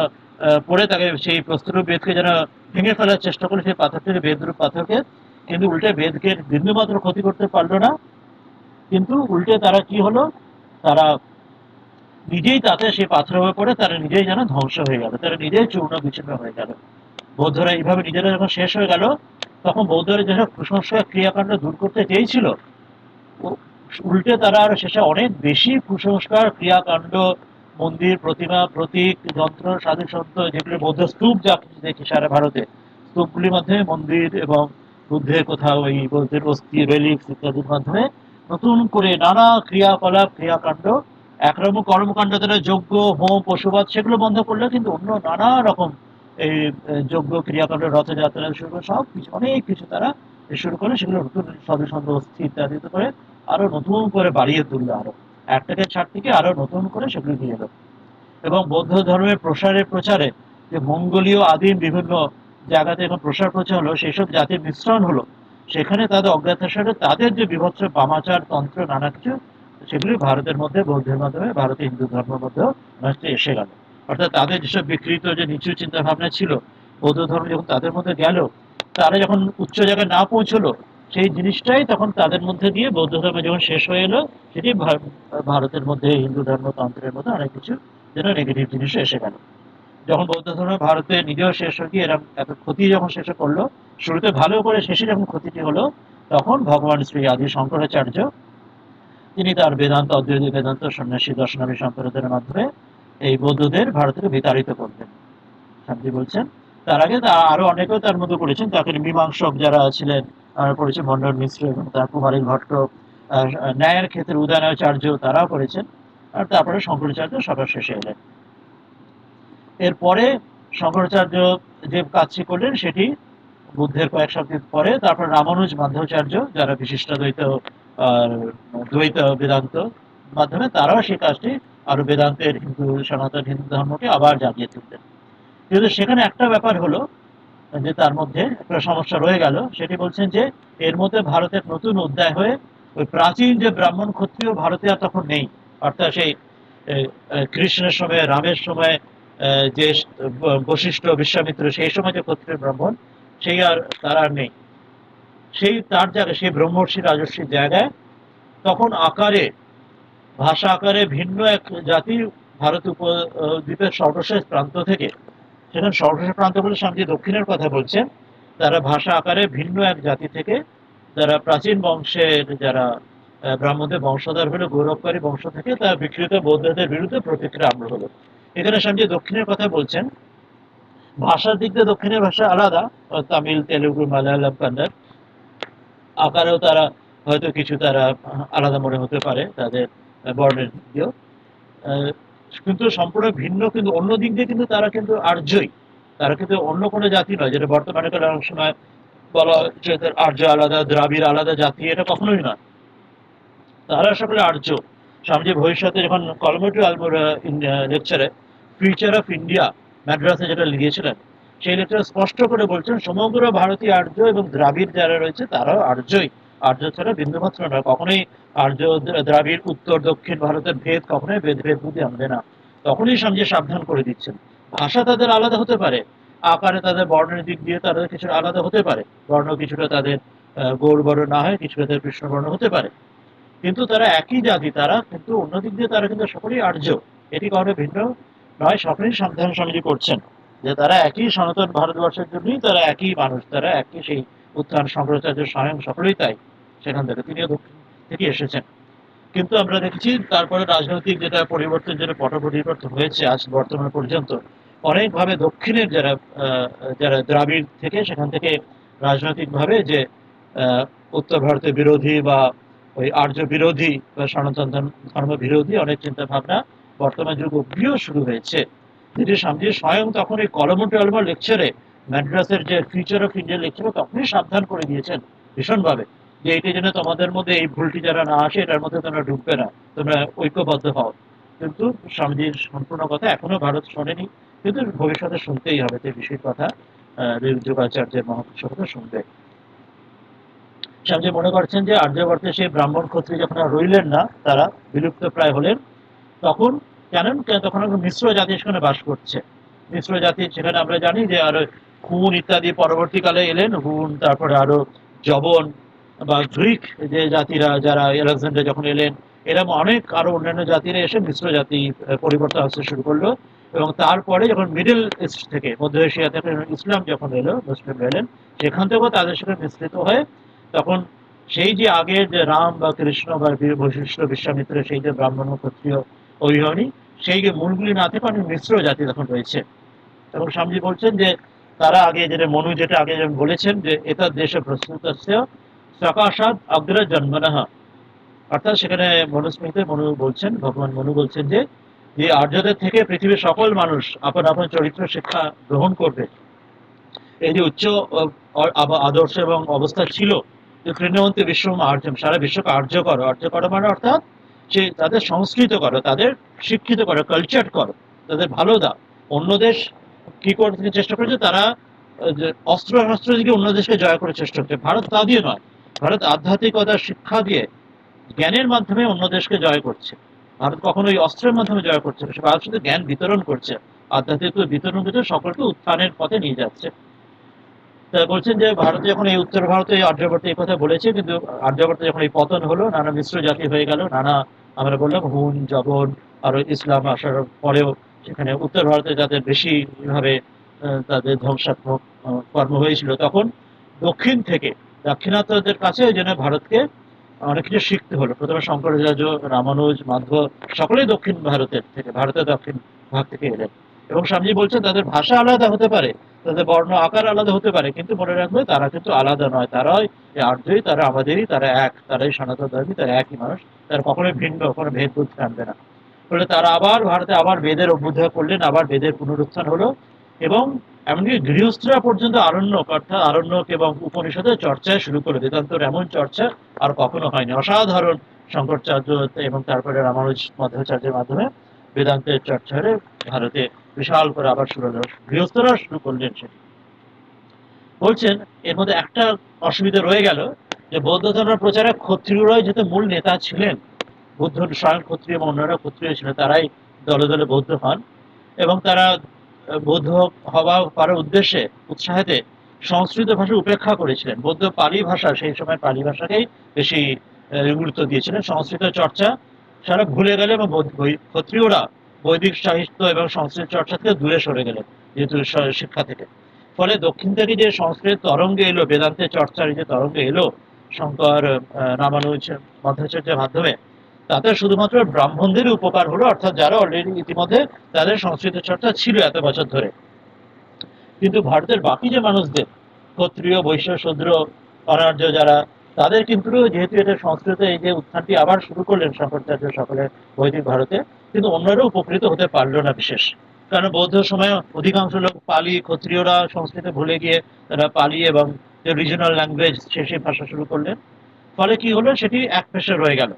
S1: পড়ে থাকে, সেই প্রস্তরূপ বেদকে যেন ভেঙে ফেলার চেষ্টা করে, সেই পাথরটিকে বেদরূপ পাথরকে, কিন্তু উল্টে বেদকে বিন্দুমাত্র ক্ষতি করতে পারলো না। কিন্তু উল্টে তারা কি হলো, তারা নিজেই তাতে সেই পাথরের হয়ে পড়ে তারা নিজেই যেন ধ্বংস হয়ে গেল, তারা নিজেই চূর্ণ বিচূর্ণ হয়ে গেল। বৌদ্ধরা এইভাবে নিজেরা যখন শেষ হয়ে গেল, তখন বৌদ্ধরা যেসব কুসংস্কার ক্রিয়াকাণ্ড দূর করতে চেয়েছিল, উল্টে তারা আর শেষে অনেক বেশি কুসংস্কার ক্রিয়াকাণ্ড, মন্দির প্রতিমা প্রতীক যন্ত্র সাধু সন্ত, যেগুলো বৌদ্ধ স্তূপ যা কিছু দেখি সারা ভারতে, স্তূপগুলির মাধ্যমে মন্দির এবং বুদ্ধের কোথাও ওই বৌদ্ধের অস্থি রেলিক্স ইত্যাদির মাধ্যমে নতুন করে নানা ক্রিয়াকলাপ ক্রিয়াকাণ্ড, একরকম কর্মকাণ্ড তারা যজ্ঞ হোম পশুবাদ সেগুলো বন্ধ করলো, কিন্তু অন্য নানা রকম এই যজ্ঞ ক্রিয়াকাণ্ড রথযাত্রা শুরু করে সব কিছু অনেক কিছু তারা শুরু করে, সেগুলো নতুন সাধু সন্ত অস্থি ইত্যাদি করে আরো নতুন করে বাড়িয়ে তুললো, আরো একটাকে ছাড় থেকে আরো নতুন করে সেগুলো দিয়ে এলো। এবং বৌদ্ধ ধর্মের প্রচারে যে মঙ্গোলীয় আদিম বিভিন্ন জায়গাতে এখন প্রচার হলো, সেই সব জাতির মিশ্রণ হলো, সেখানে তাদের অজ্ঞাতসারে তাদের যে বিভৎস বামাচার তন্ত্র নানা কিছু, সেগুলি ভারতের মধ্যে বৌদ্ধের মাধ্যমে ভারতীয় হিন্দু ধর্মের মধ্যেও এসে গেল। অর্থাৎ তাদের যেসব বিকৃত যে নিচু চিন্তা ভাবনা ছিল, বৌদ্ধ ধর্ম যখন তাদের মধ্যে গেল, তারা যখন উচ্চ জায়গায় না পৌঁছলো, সেই জিনিসটাই তখন তাদের মধ্যে দিয়ে বৌদ্ধ ধর্ম যখন শেষ হয়ে এলো, সেটি ভারতের মধ্যে হিন্দু ধর্মতন্ত্রের মধ্যে অনেক কিছু যেন নেগেটিভ জিনিস এসে গেল। যখন বৌদ্ধ ধর্ম ভারতে নিজেও শেষ হয়ে গিয়ে এরকম এত ক্ষতি যখন শেষে করলো, শুরুতে ভালো করে শেষে যখন ক্ষতিটি হলো, তখন ভগবান শ্রী আদি শঙ্করাচার্য তিনি তার বেদান্ত অদ্বৈত বেদান্ত সন্ন্যাসী দর্শনামী সম্প্রদায়ের মাধ্যমে এই বৌদ্ধদের ভারত থেকে বিতাড়িত করবেন, শান্তি বলছেন। তার আগে আরো অনেকেও তার মধ্যে করেছেন, তাকে মীমাংসক যারা ছিলেন করেছেন, মন্ডল মিশ্র এবং তার কুমারী ভট্ট, ন্যায়ের ক্ষেত্রে উদয়নাচার্য তারাও করেছেন। আর তারপরে শঙ্করাচার্য সবার শেষে এলেন। এরপরে শঙ্করাচার্য যে কাজটি করলেন সেটি বুদ্ধের কয়েক শতাব্দী পরে, তারপর রামানুজ মাধ্বাচার্য যারা বিশিষ্টাদ্বৈত আর দ্বৈত বেদান্ত মাধ্যমে, তারাও সেই কাজটি আরো বেদান্তের হিন্দু সনাতন হিন্দু ধর্মকে আবার জাগিয়ে তুললেন। কিন্তু সেখানে একটা ব্যাপার হলো যে তার মধ্যে একটা সমস্যা রয়ে গেল, সেটি বলছেন যে এর মধ্যে ভারতের নতুন অধ্যায় হয়ে ওই প্রাচীন যে ব্রাহ্মণ ক্ষত্রিয় ভারতে আর তখন নেই। অর্থাৎ সেই কৃষ্ণের সময় রামের সময় যে বশিষ্ঠ বিশ্বামিত্র সেই সময় যে ক্ষত্রিয় ব্রাহ্মণ, সেই আর তার আর নেই। সেই তার জায়গায় সেই ব্রহ্মর্ষি রাজস্বীর জায়গায় তখন আকারে ভাষা আকারে ভিন্ন এক জাতি ভারত উপদ্বীপের সর্বশেষ প্রান্ত থেকে, সেখানে সর্বশেষ প্রান্ত বলে স্বামীজি দক্ষিণের কথা বলছেন, তারা ভাষা আকারে ভিন্ন এক জাতি থেকে, যারা প্রাচীন বংশের যারা ব্রাহ্মণদের বংশধর হলো, গৌরবকারী বংশ থেকে, তারা বিকৃত বৌদ্ধদের বিরুদ্ধে প্রতিক্রিয়া আরম্ভ হলো। এখানে স্বামীজি দক্ষিণের কথা বলছেন, ভাষার দিক দিয়ে দক্ষিণের ভাষা আলাদা, তামিল তেলুগু মালায়ালাম কন্নড়, আকারেও তারা হয়তো কিছু তারা আলাদা মনে হতে পারে তাদের বর্ণের দিক দিয়েও, কিন্তু সম্পূর্ণ ভিন্ন, কিন্তু অন্য দিক দিয়ে কিন্তু তারা কিন্তু আর্যই, তারা কিন্তু অন্য কোনো জাতি নয়, যেটা বর্তমানে কালে অনেক সময় বলা হয় যে আর্য আলাদা, দ্রাবিড় আলাদা জাতি, এটা কখনোই নয়। তারা সকলে আর্য। স্বামীজি ভবিষ্যতে যখন কলমোটি লেকচারে ফিউচার অফ ইন্ডিয়া ম্যাড্রাসে যেটা লিখেছিলেন, সেই লেকচারে স্পষ্ট করে বলছেন সমগ্র ভারতীয় আর্য এবং দ্রাবিড় যারা রয়েছে তারাও আর্যই। আর্য ছাড়া বিন্দুমাত্র নয়, কখনোই আর্য দ্রাবিড় উত্তর দক্ষিণ ভারতের ভেদ কখনোই ভেদ বুদ্ধি আনবে না। তখনই স্বামীজি সাবধান করে দিচ্ছেন। ভাষা তাদের আলাদা হতে পারে, আকারে তাদের বর্ণের দিক দিয়ে তাদের কিছু আলাদা হতে পারে, বর্ণ কিছুটা তাদের গৌর বর্ণ না হয়, কিছুটা তাদের কৃষ্ণবর্ণ হতে পারে, কিন্তু তারা একই জাতি, তারা কিন্তু অন্যদিক দিয়ে তারা কিন্তু সকলেই আর্য। এটি কারণে ভিন্ন নয়, সকলেই সাবধান স্বামীজি করছেন যে তারা একই সনাতন ভারতবর্ষের জন্যই তারা একই মানুষ, তারা একই সেই উত্থান শঙ্করাচার্য স্বয়ং সকলেই তাই, সেখান থেকে তিনিও দক্ষিণ থেকে এসেছেন। কিন্তু আমরা দেখেছি তারপরে রাজনৈতিক যেটা পরিবর্তন, যেটা পট পরিবর্তন হয়েছে আজ বর্তমান পর্যন্ত, অনেকভাবে দক্ষিণের যারা যারা দ্রাবিড় থেকে সেখান থেকে রাজনৈতিকভাবে যে উত্তর ভারতের বিরোধী বা ওই আর্য বিরোধী বা সনাতন ধর্ম বিরোধী অনেক চিন্তা ভাবনা বর্তমান যুগ অব্দিও শুরু হয়েছে, যেটি স্বামীজি স্বয়ং তখন এই কলম টলম লেকচারে ম্যাড্রাসের যে ফিউচার অফ ইন্ডিয়া লেকচারে তখনই সাবধান করে দিয়েছেন ভীষণভাবে, যে এইটি যেন তোমাদের মধ্যে এই ভুলটি যারা না আসে, এটার মধ্যে তোমরা ঢুকবে না, তোমরা ঐক্যবদ্ধ হও। কিন্তু স্বামীজির সম্পূর্ণ কথা এখনো ভারত শোনেনি, কিন্তু ভবিষ্যতে শুনতেই হবে যে বিষয়ের কথা, যোগাচার্যের মহাপুরুষ কথা শুনবে। স্বামীজি মনে করছেন যে আর্যবর্তে সেই ব্রাহ্মণ ক্ষত্রিয় যখন আর রইলেন না, তারা বিলুপ্ত প্রায় হলেন, তখন জানেন তখন মিশ্র জাতি সেখানে বাস করছে। মিশ্র জাতি সেখানে আমরা জানি যে আরো হুন ইত্যাদি পরবর্তীকালে এলেন, হুন তারপরে আরো জবন বা গ্রিক যে জাতিরা যারা আলেকজান্ডার যখন এলেন, এরকম অনেক আরো অন্যান্য জাতিরা এসে মিশ্র জাতি পরিবর্তন আসতে শুরু করলো। এবং তারপরে যখন মিডল ইস্ট থেকে, মধ্য এশিয়া থেকে ইসলাম যখন এলো, মুসলিম এলেন, সেখান থেকেও তাদের সাথে মিশ্রিত হয়ে তখন সেই যে আগের যে রাম বা কৃষ্ণ বা বৈশিষ্ট্য বিশ্বামিত্র সেই যে ব্রাহ্মণ ক্ষত্রিয় ঐহনী, সেই যে মূলগুলি না থেকে অনেক মিশ্র জাতি তখন রয়েছে। এবং স্বামীজি বলছেন যে তারা আগে যেটা মনু যেটা আগে যেমন বলেছেন যে এটা দেশে প্রস্তুত সকাশাদ অগ্র জন্মনাহা, অর্থাৎ সেখানে মনুস্মৃতিতে মনু বলছেন, ভগবান মনু বলছেন যে যে আর্যদের থেকে পৃথিবীর সকল মানুষ আপন আপন চরিত্র শিক্ষা গ্রহণ করবে, এই যে উচ্চ আদর্শ এবং অবস্থা ছিল যে তৃণবন্তী বিশ্ব আর্য, সারা বিশ্বকে আর্য করো, আর্য করো মানে অর্থাৎ সে তাদের সংস্কৃত করো, তাদের শিক্ষিত করো, কালচার করো, তাদের ভালো দাও। অন্য দেশ কি করতে চেষ্টা করেছে, তারা অস্ত্র শস্ত্র দিকে অন্য দেশকে জয় করার চেষ্টা করছে, ভারত তা দিয়ে নয়, ভারত আধ্যাত্মিকতার শিক্ষা দিয়ে জ্ঞানের মাধ্যমে অন্য দেশকে জয় করছে। ভারত কখনো ওই অস্ত্রের মাধ্যমে জয় করছে না, ভারত শুধু জ্ঞান বিতরণ করছে, আধ্যাত্মিক বিতরণ করছে, সকলকে উত্থানের পথে নিয়ে যাচ্ছে। বলছেন যে ভারতে যখন এই উত্তর ভারতে আর্যভট্ট এই কথা বলেছে, কিন্তু আর্যভট্ট যখন এই পতন হলো, নানা মিশ্র জাতি হয়ে গেল, নানা আমরা বললাম হুন জবন আরো ইসলাম আসার পরেও সেখানে উত্তর ভারতে যাদের বেশি ভাবে তাদের ধ্বংসাত্মক কর্ম হয়েছিল, তখন দক্ষিণ থেকে দাক্ষিণাত্যদের কাছে ওই জন্য ভারতকে অনেক কিছু শিখতে হলো। প্রথমে শঙ্করাচার্য, রামানুজ, মাধ্ব সকলেই দক্ষিণ ভারতের থেকে, ভারতের দক্ষিণ ভাগ থেকে এলেন। এবং স্বামীজি বলছেন তাদের ভাষা আলাদা হতে পারে, তাদের বর্ণ আকার আলাদা হতে পারে, কিন্তু মনে রাখবে তারা কিন্তু আলাদা নয়, তারাই আর্যই, তারা আমাদেরই, তারা এক, তারাই সনাতন ধর্মী, তারা একই মানুষ, তারা কখনোই ভিন্ন, কোনো ভেদ বুদ্ধি আনবে না। ফলে তারা আবার ভারতে আবার বেদের অভ্যুদয় করলেন, আবার বেদের পুনরুত্থান হলো। এবং এমনকি গৃহস্থরা পর্যন্ত আরণ্যক, অর্থাৎ আরণ্যক এবং উপনিষদের চর্চায় শুরু করে, বেদান্তর এমন চর্চা আর কখনো হয়নি। অসাধারণ শঙ্করাচার্য এবং তারপরে রামানুজ মধ্বাচার্যের মাধ্যমে বেদান্তের চর্চা হলে ভারতে বিশাল করে আবার শুরু হলো, গৃহস্থরা শুরু করলেন সেটি। বলছেন এর মধ্যে একটা অসুবিধা রয়ে গেল, যে বৌদ্ধ ধর্ম প্রচারে ক্ষত্রিয়রাই যেহেতু মূল নেতা ছিলেন, বুদ্ধ স্বয়ং ক্ষত্রিয় এবং অন্যরা ক্ষত্রিয় ছিলেন, তারাই দলে দলে বৌদ্ধ হন, এবং তারা বৌদ্ধ হওয়া করার উদ্দেশ্যে উৎসাহেতে সংস্কৃত ভাষা উপেক্ষা করেছিলেন, বৌদ্ধ পালি ভাষা, সেই সময় পালি ভাষাকেই বেশি গুরুত্ব দিয়েছিলেন, সংস্কৃত চর্চা সারা ভুলে গেলে, এবং ক্ষত্রিয়রা বৈদিক সাহিত্য এবং সংস্কৃত চর্চা থেকে দূরে সরে গেলেন যেহেতু শিক্ষা থেকে। ফলে দক্ষিণ থেকে যে সংস্কৃত তরঙ্গে এলো, বেদান্তের চর্চার যে তরঙ্গে এলো শঙ্কর, রামানুজ, মধ্বাচার্যের মাধ্যমে, তাতে শুধুমাত্র ব্রাহ্মণদের উপকার হলো, অর্থাৎ যারা অলরেডি ইতিমধ্যে তাদের সংস্কৃত চর্চা ছিল এত বছর ধরে। কিন্তু ভারতের বাকি যে মানুষদের, ক্ষত্রিয় বৈশ্য শূদ্র অনার্য যারা তাদের কিন্তু যেহেতু এটা সংস্কৃত এই যে উত্থানটি আবার শুরু করলেন শঙ্করাচার্য সকলে বৈদিক ভারতে, কিন্তু অন্যরাও উপকৃত হতে পারলো না বিশেষ। কারণ বৌদ্ধ সময়ে অধিকাংশ লোক পালি, ক্ষত্রিয়রা সংস্কৃত ভুলে গিয়ে তারা পালি এবং যে রিজনাল ল্যাঙ্গুয়েজ সেই ভাষা শুরু করলেন। ফলে কি হলো, সেটি এক পেশে রয়ে গেল।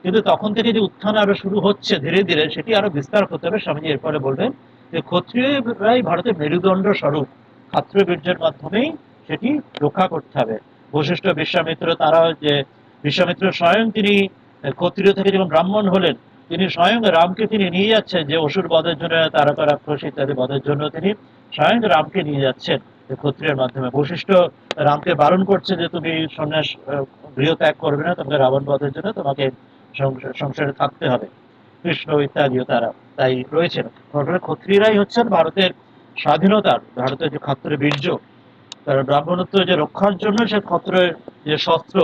S1: কিন্তু তখন থেকে যে উত্থান আরো শুরু হচ্ছে ধীরে ধীরে, সেটি আরো বিস্তার করতে হবে। স্বামীজি এরপরে বলবেন যে ক্ষত্রিয়রাই ভারতের মেরুদণ্ড স্বরূপ, ক্ষাত্র বীর্যের মাধ্যমেই সেটি রক্ষা করতে হবে। বশিষ্ঠ, বিশ্বামিত্র, তারা যে বিশ্বামিত্র স্বয়ং তিনি ক্ষত্রিয় থেকে যখন ব্রাহ্মণ হলেন, তিনি স্বয়ং রামকে তিনি নিয়ে যাচ্ছেন যে অসুর বধের জন্য, তারকা রাক্ষস ইত্যাদি বধের জন্য তিনি স্বয়ং রামকে নিয়ে যাচ্ছেন ক্ষত্রিয়ের মাধ্যমে। বশিষ্ঠ রামকে বারণ করছে যে তুমি সন্ন্যাস গৃহ ত্যাগ করবে না, তোমাকে রাবণ বধের জন্য তোমাকে সংসারে থাকতে হবে। কৃষ্ণ ইত্যাদিও তারা তাই রয়েছেন। ক্ষত্রিয়রাই হচ্ছেন ভারতের স্বাধীনতার, ভারতের যে ক্ষত্রের বীর্য, কারণ ব্রাহ্মণত্ব যে রক্ষার জন্য সে ক্ষত্রের যে শস্ত্র,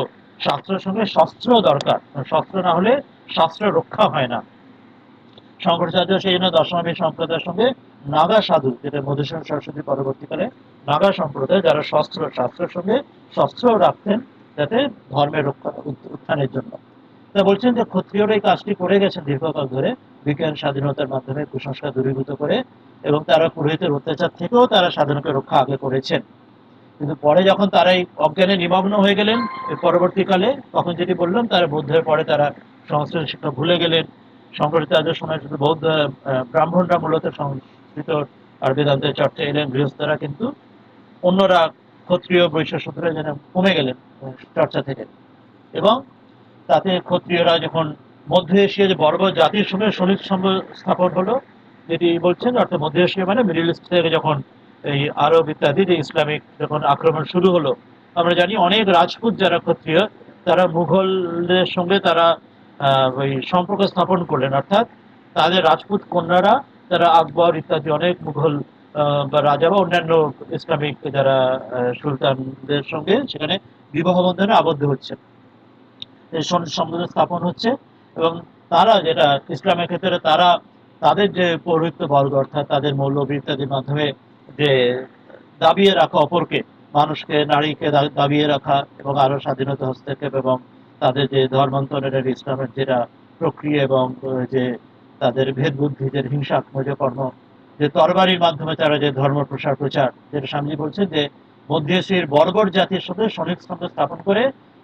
S1: শাস্ত্রের সঙ্গে শস্ত্র দরকার, শস্ত্র না হলে শাস্ত্র রক্ষা হয় না। শঙ্করাচার্য সেই জন্য দশমী সম্প্রদায়ের সঙ্গে নাগা সাধু, যেটা মধুসূদন সরস্বতী পরবর্তীকালে নাগা সম্প্রদায়, যারা শাস্ত্রের সঙ্গে শস্ত্রও রাখতেন, যাতে ধর্মের রক্ষা উত্থানের জন্য। তা বলছেন যে ক্ষত্রিয়রা এই কাজটি করে গেছেন দীর্ঘকাল ধরে, বিজ্ঞান স্বাধীনতার মাধ্যমে কুসংস্কার দূরীভূত করে, এবং তারা পুরোহিতের অত্যাচার থেকেও তারা স্বাধীনতার রক্ষা আগে করেছেন। কিন্তু পরে যখন তারা এই অজ্ঞানে নিমগ্ন হয়ে গেলেন পরবর্তীকালে, তখন যেটি বললাম, তারা বৌদ্ধের পরে তারা সংস্কৃত শিক্ষা ভুলে গেলেন। শঙ্করাচার্যের সময় শুধু বৌদ্ধ ব্রাহ্মণরা মূলত সংস্কৃত আর বেদান্তের চর্চা এলেন, গৃহস্থরা কিন্তু অন্যরা ক্ষত্রিয় বৈশ্য শূদ্র যেন কমে গেলেন চর্চা থেকে। এবং তাতে ক্ষত্রিয়রা যখন মধ্য এশিয়া যে বর্বর জাতির সঙ্গে সনিক স্থাপন হলো, যেটি বলছেন অর্থাৎ মধ্য এশিয়া মানে মিডিল ইস্ট থেকে যখন এই আরব ইত্যাদি যে ইসলামিক যখন আক্রমণ শুরু হলো, আমরা জানি অনেক রাজপুত যারা ক্ষত্রিয়, তারা মুঘলদের সঙ্গে তারা ওই সম্পর্ক স্থাপন করলেন। অর্থাৎ তাদের রাজপুত কন্যারা, তারা আকবর ইত্যাদি অনেক মুঘল বা রাজা বা অন্যান্য ইসলামিক যারা সুলতানদের সঙ্গে সেখানে বিবাহ বন্ধনে আবদ্ধ হচ্ছে, সম্বন্ধ স্থাপন হচ্ছে। এবং তারা যেটা ইসলামের ক্ষেত্রে তারা তাদের যে পৌরোহিত্য বর্গ, অর্থাৎ তাদের মৌলবী ইত্যাদির মাধ্যমে যে দাবিয়ে রাখা অপরকে, মানুষকে নারীকে দাবিয়ে রাখা এবং আরো স্বাধীনতা হস্তক্ষেপ এবং তাদের যে ধর্মান্তরের ইসলামের যেটা প্রক্রিয়া এবং যে তাদের ভেদ বুদ্ধি, যে হিংসাত্মক যে কর্ম, যে তরবারির মাধ্যমে তারা যে ধর্ম প্রচার, যেটা স্বামীজি বলছেন যে মধ্য এশিয়ার বর্বর জাতির সাথে সনিক স্তম্ভ স্থাপন করে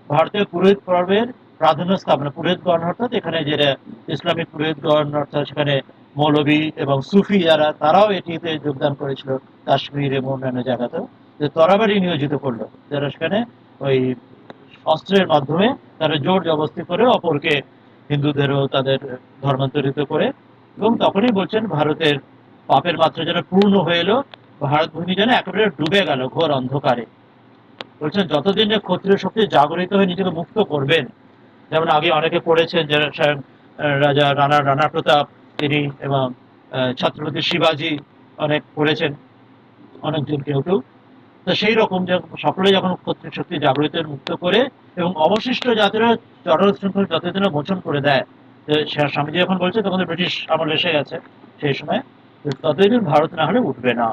S1: ভারতীয় পুরোহিত পর্বের প্রাধান্য স্থাপন, পুরোহিতগণ অর্থাৎ এখানে যেটা ইসলামিক পুরোহিতগণ, অর্থাৎ সেখানে মৌলবী এবং সুফি যারা, তারাও এটিতে যোগদান করেছিল কাশ্মীর এবং অন্যান্য জায়গাতেও, যে তরবারি নিয়োজিত করলো, যারা সেখানে ওই অস্ত্রের মাধ্যমে তারা জোর জবস্তি করে অপরকে, হিন্দুদেরও তাদের ধর্মান্তরিত করে। এবং তখনই বলছেন ভারতের পাপের মাত্রা যেন পূর্ণ হয়ে এলো, ভারত ভূমি যেন একেবারে ডুবে গেল ঘোর অন্ধকারে। বলছেন যতদিন যে ক্ষত্রিয় শক্তি জাগরিত হয়ে নিজেকে মুক্ত করবেন, যেমন আগে অনেকে পড়েছেন, যারা রাজা রানা প্রতাপ তিনি এবং ছত্রপতি শিবাজি অনেক পড়েছেন, অনেকজন কেউ কেউ। তো সেই রকম যে সকলে যখন ক্ষত্রিয় শক্তি জাগরিত মুক্ত করে এবং অবশিষ্ট জাতিরা চরম শৃঙ্খল যতদিন মোচন করে দেয়, স্বামীজি যখন বলছে তখন ব্রিটিশ আমল এসে গেছে সেই সময়, ততদিন ভারত না হলে উঠবে না।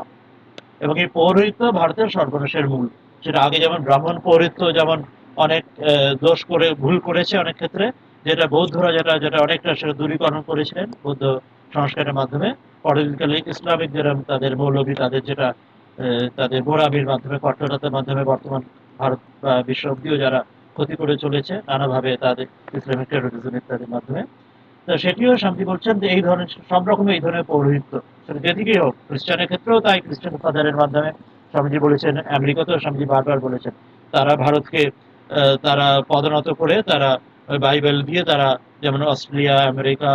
S1: এবং এই পৌরোহিত্য ভারতের সর্বনাশের মূল। সেটা আগে যেমন ব্রাহ্মণ পৌরোহিত্য যেমন অনেক দোষ করে ভুল করেছে অনেক ক্ষেত্রে, যেটা বৌদ্ধরা যেটা যেটা অনেকটা সেটা দূরীকরণ করেছিলেন বৌদ্ধ সংস্কারের মাধ্যমে। পরবর্তীকালে ইসলামিক যেরকম তাদের মৌলবী, তাদের যেটা তাদের গোড়ামির মাধ্যমে, কট্টরতার মাধ্যমে বর্তমান ভারত বা বিশ্ব অব্দিও যারা ক্ষতি করে চলেছে নানাভাবে তাদের ইসলামিক টেরোরিজম ইত্যাদির মাধ্যমে। তো সেটিও স্বামীজি বলছেন যে এই ধরনের সব রকমের এই ধরনের পৌরোহিত্য সেটা যেদিকেই হোক, খ্রিস্টানের ক্ষেত্রেও তাই, খ্রিস্টান ফাদারের মাধ্যমে স্বামীজি বলেছেন, আমেরিকাতেও স্বামীজি বারবার বলেছেন, তারা ভারতকে তারা পদনত করে তারা বাইবেল দিয়ে তারা, যেমন অস্ট্রেলিয়া, আমেরিকা,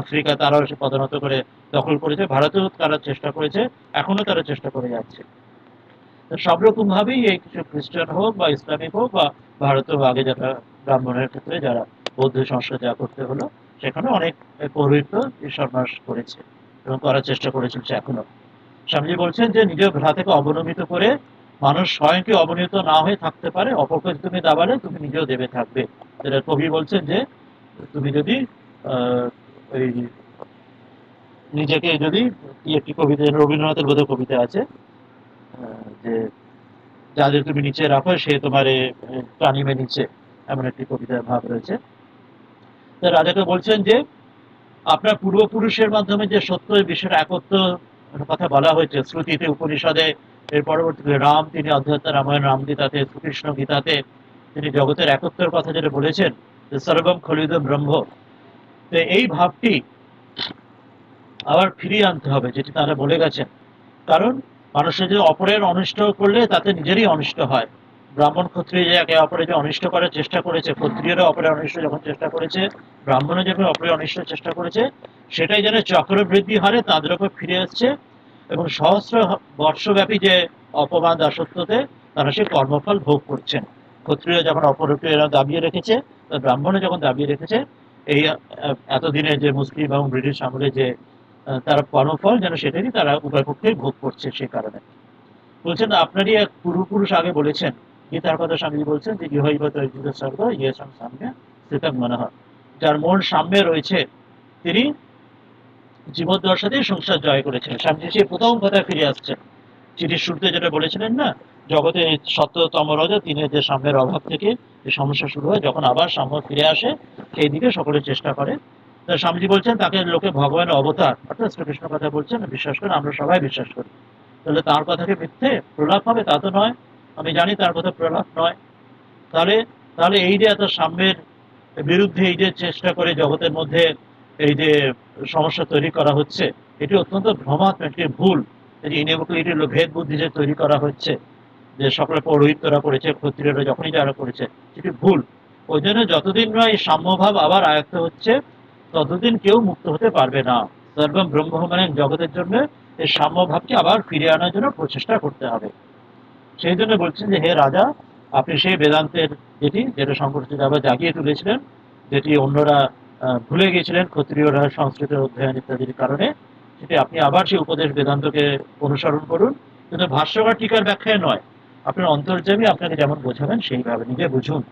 S1: আফ্রিকা, তারাও সে পদনত করে দখল করেছে। ভারতেও তারা চেষ্টা করেছে, এখনো তারা চেষ্টা করে যাচ্ছে। সব রকম ভাবেই এই কিছু খ্রিস্টান হোক বা ইসলামিক হোক বা ভারতেও আগে যারা ব্রাহ্মণের ক্ষেত্রে যারা বৌদ্ধ সংস্কার যা করতে হলো, সেখানে অনেক পৌরোহিত্য সর্বনাশ করেছে এবং করার চেষ্টা করেছিল সে এখনো। স্বামীজি বলছেন যে নিজের ভ্রা থেকে অবনমিত করে মানুষ স্বয়ংকে অবনীত না হয়ে থাকতে পারে, অপরকে তুমি দাবালে তুমি নিজেও দেবে থাকবে। যেটা কবি বলছেন যে তুমি যদি ওই নিজেকে যদি, একটি কবিতা রবীন্দ্রনাথের বোধহয় কবিতা আছে যে যাদের তুমি নিচে রাখো সে তোমার টানিবে নিচে, এমন একটি কবিতার ভাব রয়েছে। তো রাজাকে বলছেন যে আপনার পূর্বপুরুষের মাধ্যমে যে সত্য বিশ্বের একত্ব কথা বলা হয়েছে শ্রুতিতে উপনিষদে, এর পরবর্তীতে রাম তিনি অধ্যাত্ম রামায়ণ রাম গীতাতে, শ্রীকৃষ্ণ গীতাতে তিনি জগতের একত্বের কথা যেটা বলেছেন যে সর্বম খলিদম ব্রহ্ম, তো এই ভাবটি আবার ফিরিয়ে আনতে হবে যেটি তারা বলে গেছেন। কারণ মানুষের যে অপরের অনিষ্ট করলে তাতে নিজেরই অনিষ্ট হয়। ব্রাহ্মণ ক্ষত্রিয় যে একে অপরের যে অনিষ্ট করার চেষ্টা করেছে, ক্ষত্রিয়রা অপরের অনিষ্ট যখন চেষ্টা করেছে, ব্রাহ্মণও যখন অপরের অনিষ্ট চেষ্টা করেছে, সেটাই যেন চক্রবৃদ্ধি হারে তাদের উপর ফিরে আসছে এবং সহস্র বর্ষব্যাপী যে অপবাদ দাসত্বতে তারা সে কর্মফল ভোগ করছেন। ক্ষত্রিয় যখন অপরকে এরা দাবিয়ে রেখেছে, ব্রাহ্মণও যখন দাবিয়ে রেখেছে, এই এতদিনে যে মুসলিম এবং ব্রিটিশ আমলে যে তারা কর্মফল যেন সেটারই তারা উভয় পক্ষেই ভোগ করছে। সে কারণে বলছেন আপনারই এক পূর্বপুরুষ আগে বলেছেন, গীতার কথা স্বামীজি বলছেন যে ইহৈব তৈজিত স্বর্গ ইয়েসং সাম্যে স্থিতং মনঃ, যার মন সাম্যে রয়েছে তিনি জীবদ্দশাতেই সংসার জয় করেছেন। স্বামীজি সেই প্রথম কথা ফিরে আসছেন, চিঠির শুরুতে যেটা বলেছিলেন না, জগতে সত্যতম রজ তিনি যে সাম্যের অভাব থেকে যে সমস্যা শুরু হয়, যখন আবার সাম্য ফিরে আসে সেই দিকে সকলে চেষ্টা করে। তা স্বামীজি বলছেন তাকে লোকে ভগবানের অবতার অর্থাৎ শ্রীকৃষ্ণ কথা বলছেন, বিশ্বাস করে, আমরা সবাই বিশ্বাস করি। তাহলে তার কথাকে মিথ্যে প্রলাপ হবে তা তো নয়, আমি জানি তার কথা প্রলাপ নয়। তাহলে তাহলে এই যে এত সাম্যের বিরুদ্ধে এই যে চেষ্টা করে জগতের মধ্যে এই যে সমস্যা তৈরি করা হচ্ছে, এটি অত্যন্ত ভ্রমাত্মক একটি ভুল। এই যে ইনএকুয়ালিটি ভেদ বুদ্ধি যে তৈরি করা হচ্ছে, যে সকলে পৌরোহিত্যরা করেছে, ক্ষত্রিয়রা যখনই যারা করেছে, সেটি ভুল। ওই জন্য যতদিন না এই সাম্যভাব আবার আয়ত্ত হচ্ছে ততদিন কেউ মুক্ত হতে পারবে না। সর্বম ব্রহ্ম মানে জগতের জন্য এই সাম্যভাবকে আবার ফিরিয়ে আনার জন্য প্রচেষ্টা করতে হবে। সেই জন্য বলছেন যে হে রাজা, আপনি সেই বেদান্তের যেটা শঙ্করাচার্য আবার জাগিয়ে তুলেছিলেন, যেটি অন্যরা ভুলে গিয়েছিলেন ক্ষত্রিয়রা সংস্কৃতের অধ্যয়ন ইত্যাদির কারণে, সেটি আপনি আবার সেই উপদেশ বেদান্তকে অনুসরণ করুন, কিন্তু ভাষ্যকার টিকার ব্যাখ্যায় নয়। আপনার অন্তর্যামী আপনাকে যেমন বোঝাবেন সেইভাবে নিজে বুঝুন।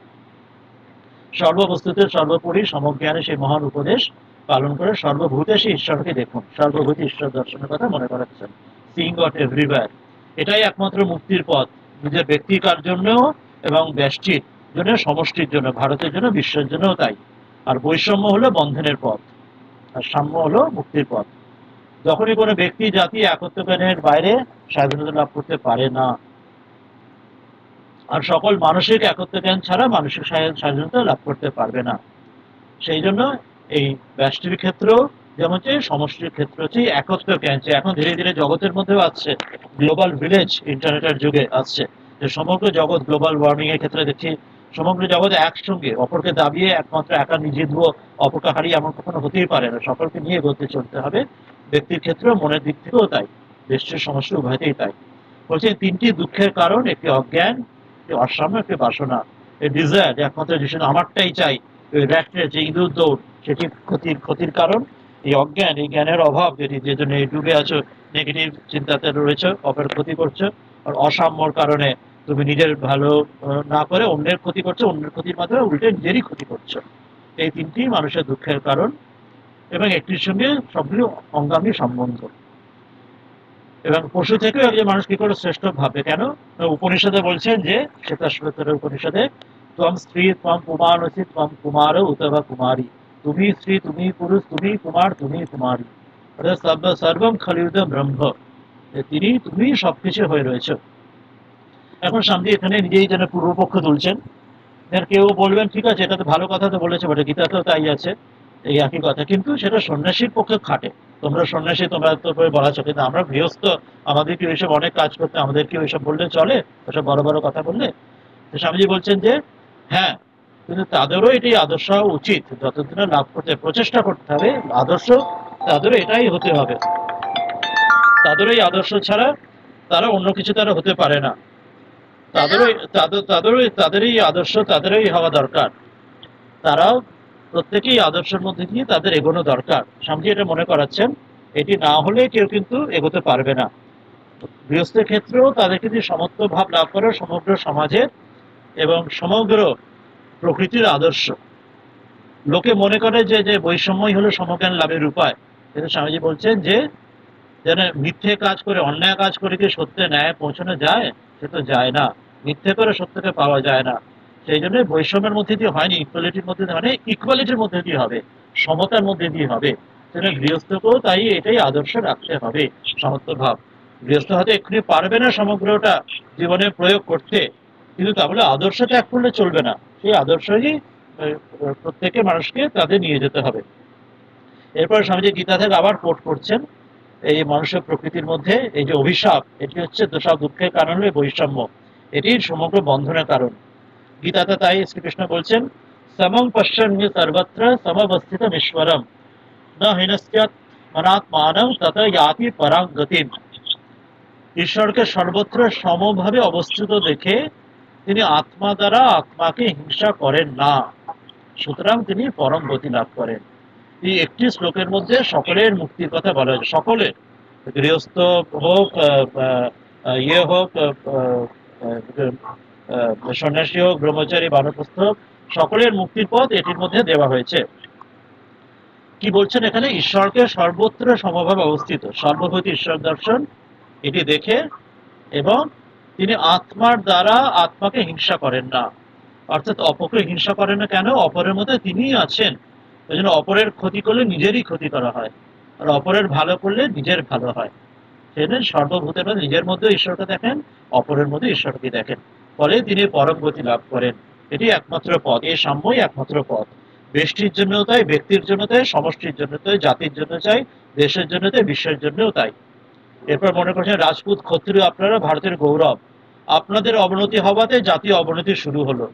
S1: সর্ববস্তুতে সর্বোপরি সমজ্ঞানে সেই মহান উপদেশ পালন করে সর্বভূতে সেই ঈশ্বরকে দেখুন। সর্বভূতে ঈশ্বর দর্শনের কথা মনে করাচ্ছেন, সিইং গড এভরিওয়্যার। এটাই একমাত্র মুক্তির পথ, নিজের ব্যক্তিকার জন্যও এবং ব্যষ্টির জন্য, সমষ্টির জন্য, ভারতের জন্য, বিশ্বের জন্যও তাই। আর বৈষম্য হলো বন্ধনের পথ, আর সাম্য হলো মুক্তির পথ। যখনই কোনো ব্যক্তি জাতি একত্বজ্ঞানের বাইরে স্বাধীনতা লাভ করতে পারে না, আর সকল মানসিক একত্ব জ্ঞান ছাড়া মানসিক স্বাধীনতা লাভ করতে পারবে না। সেই জন্য এই ব্যষ্টির ক্ষেত্র যেমন হচ্ছে, সমষ্টির ক্ষেত্র হচ্ছে একত্ব জ্ঞান। এখন ধীরে ধীরে জগতের মধ্যেও আসছে, গ্লোবাল ভিলেজ ইন্টারনেটের যুগে আসছে, যে সমগ্র জগৎ গ্লোবাল ওয়ার্মিং এর ক্ষেত্রে দেখছি সমগ্র জগৎ একসঙ্গে, অপরকে দাবিয়ে একমাত্র একা নিজে ধুয়ো অপরকে হারিয়ে এমন কখনো হতেই পারে না, সকলকে নিয়ে এগোতে চলতে হবে। ব্যক্তির ক্ষেত্রেও মনের দিক থেকেও তাই, দেশের সমষ্টি উভয়তেই তাই। বলছে তিনটি দুঃখের কারণ, একটি অজ্ঞান, একটি অসাম্য, একটি বাসনা। এই ডিজায়ার একমাত্র জিনিস আমারটাই চাই, ওই র্যাট যে ইঁদুর দৌড়, সেটি ক্ষতির কারণ। এই অজ্ঞান, এই জ্ঞানের অভাব, যেটি যে জন্য এই ডুবে আছো, নেগেটিভ চিন্তাতে রয়েছে, অপরের ক্ষতি করছো। আর অসাম্যর কারণে তুমি নিজের ভালো না করে অন্যের ক্ষতি করছো, অন্যের ক্ষতির মাধ্যমে উল্টে নিজেরই ক্ষতি করছো। এই তিনটি মানুষের দুঃখের কারণ এবং একটির সঙ্গে সবগুলি অঙ্গামী সম্বন্ধ। এবং পশু থেকেও একজন মানুষ কি করে শ্রেষ্ঠ ভাববে, কেন? উপনিষদে বলছেন যে শ্বেতাশ্বেতর উপনিষদে, ত্বম স্ত্রী ত্বম পুমানসি ত্বম কুমার উতবা কুমারী, তুমি স্ত্রী, তুমি পুরুষ, তুমি কুমার, তুমি কুমারী, অর্থাৎ সর্বম খলিউদম ব্রহ্ম, তুমি সবকিছু হয়ে রয়েছে। এখন স্বামী এখানে নিজেই যেন পূর্বপক্ষ তুলছেন। কেউ বলবেন ঠিক আছে, এটা তো ভালো কথা তো বলেছে বটে, গীতাতেও তাই আছে, এই একই কথা, কিন্তু সেটা সন্ন্যাসীর পক্ষে খাটে। তোমরা সন্ন্যাসী, তোমরা তো করে বলাছো, কিন্তু আমরা গৃহস্থ, আমাদেরকে ওইসব অনেক কাজ করতে, আমাদেরকে ওইসব বললে চলে, ওসব বড় বড় কথা বললে? তো স্বামীজি বলছেন যে হ্যাঁ, কিন্তু তাদেরও এটি আদর্শ হওয়া উচিত, যতদিন লাভ করতে প্রচেষ্টা করতে হবে আদর্শ, তাদেরও এটাই হতে হবে। তাদেরও এই আদর্শ ছাড়া তারা অন্য কিছু তারা হতে পারে না। তাদেরই আদর্শ, তাদেরই হওয়া দরকার। তারাও প্রত্যেকেই আদর্শের মধ্যে দিয়ে তাদের এগোনো দরকার। স্বামীজি এটা মনে করাচ্ছেন, এটি না হলে কেউ কিন্তু এগোতে পারবে না। গৃহস্থের ক্ষেত্রেও তাদেরকে যদি সমত্ব ভাব লাভ করে সমগ্র সমাজের এবং সমগ্র প্রকৃতির আদর্শ। লোকে মনে করে যে যে বৈষম্যই হলো সমজ্ঞান লাভের উপায়, কিন্তু স্বামীজি বলছেন যে যেন মিথ্যে কাজ করে, অন্যায় কাজ করে কি সত্যে ন্যায় পৌঁছানো যায়? সে তো যায় না। মিথ্যে করে সত্যকে পাওয়া যায় না। সেই জন্য বৈষম্যের মধ্যে দিয়ে হয়নি, ইকুয়ালিটির মধ্যে দিয়ে হয়নি, ইকুয়ালিটির মধ্যে দিয়ে হবে, সমতার মধ্যে দিয়ে হবে। সেটা গৃহস্থকেও তাই এটাই আদর্শ রাখতে হবে, সমত্ব ভাব। গৃহস্থ হয়তো এক্ষুনি পারবে না সমগ্রটা জীবনে প্রয়োগ করতে, কিন্তু তা বলে আদর্শ ত্যাগ করলে চলবে না। সেই আদর্শই প্রত্যেকের মানুষকে তাদের নিয়ে যেতে হবে। এরপর স্বামীজি গীতা থেকে আবার কোট করছেন, এই মানুষের প্রকৃতির মধ্যে এই যে অভিশাপ, এটি হচ্ছে সব দুঃখের কারণ হলে বৈষম্য, এটি সমগ্র বন্ধনের কারণ। গীতাতে তাই শ্রীকৃষ্ণ বলছেন, সমং পশ্যন্য সর্বত্র সমবস্থিতম ঈশ্বরম ন হিনস্যাৎ মনাত্মানং তত ইয়াতি পরাং গতিম। ঈশ্বরকে সর্বত্র সমভাবে অবস্থিত দেখে তিনি আত্মা দ্বারা আত্মাকে হিংসা করেন না, সুতরাং তিনি পরম গতি লাভ করেন। এই একটি শ্লোকের মধ্যে সকলের মুক্তির কথা বলা হয়েছে, সকলের, গৃহস্থ হোক, ইয়ে হোক, সন্ন্যাসী হোক, ব্রহ্মচারী, বানপ্রস্থ হোক, সকলের মুক্তির পথ এটির মধ্যে দেওয়া হয়েছে। কি বলছেন এখানে? ঈশ্বরকে সর্বত্র সমভাবে অবস্থিত, সর্বভূতি ঈশ্বর দর্শন, এটি দেখে, এবং তিনি আত্মার দ্বারা আত্মাকে হিংসা করেন না, অর্থাৎ অপরকে হিংসা করেন না। কেন? অপরের মধ্যে তিনিই আছেন। ওই জন্য অপরের ক্ষতি করলে নিজেরই ক্ষতি করা হয়, আর অপরের ভালো করলে নিজের ভালো হয়। সেজন্য সর্বভূতের মধ্যে নিজের মধ্যে ঈশ্বরকে দেখেন, অপরের মধ্যে ঈশ্বরকে দেখেন, ফলে তিনি পরম গতি লাভ করেন। এটি একমাত্র পথ, এই সাম্যই একমাত্র পথ। ব্যষ্টির জন্য তাই, ব্যক্তির জন্য তাই, সমষ্টির জন্য তাই, জাতির জন্য চাই, দেশের জন্য তাই, বিশ্বের জন্যও তাই। এরপর মনে করছেন, রাজপুত ক্ষত্রিয় আপনারা ভারতের গৌরব, আপনাদের অবনতি হওয়াতে জাতীয় অবনতি শুরু হলো।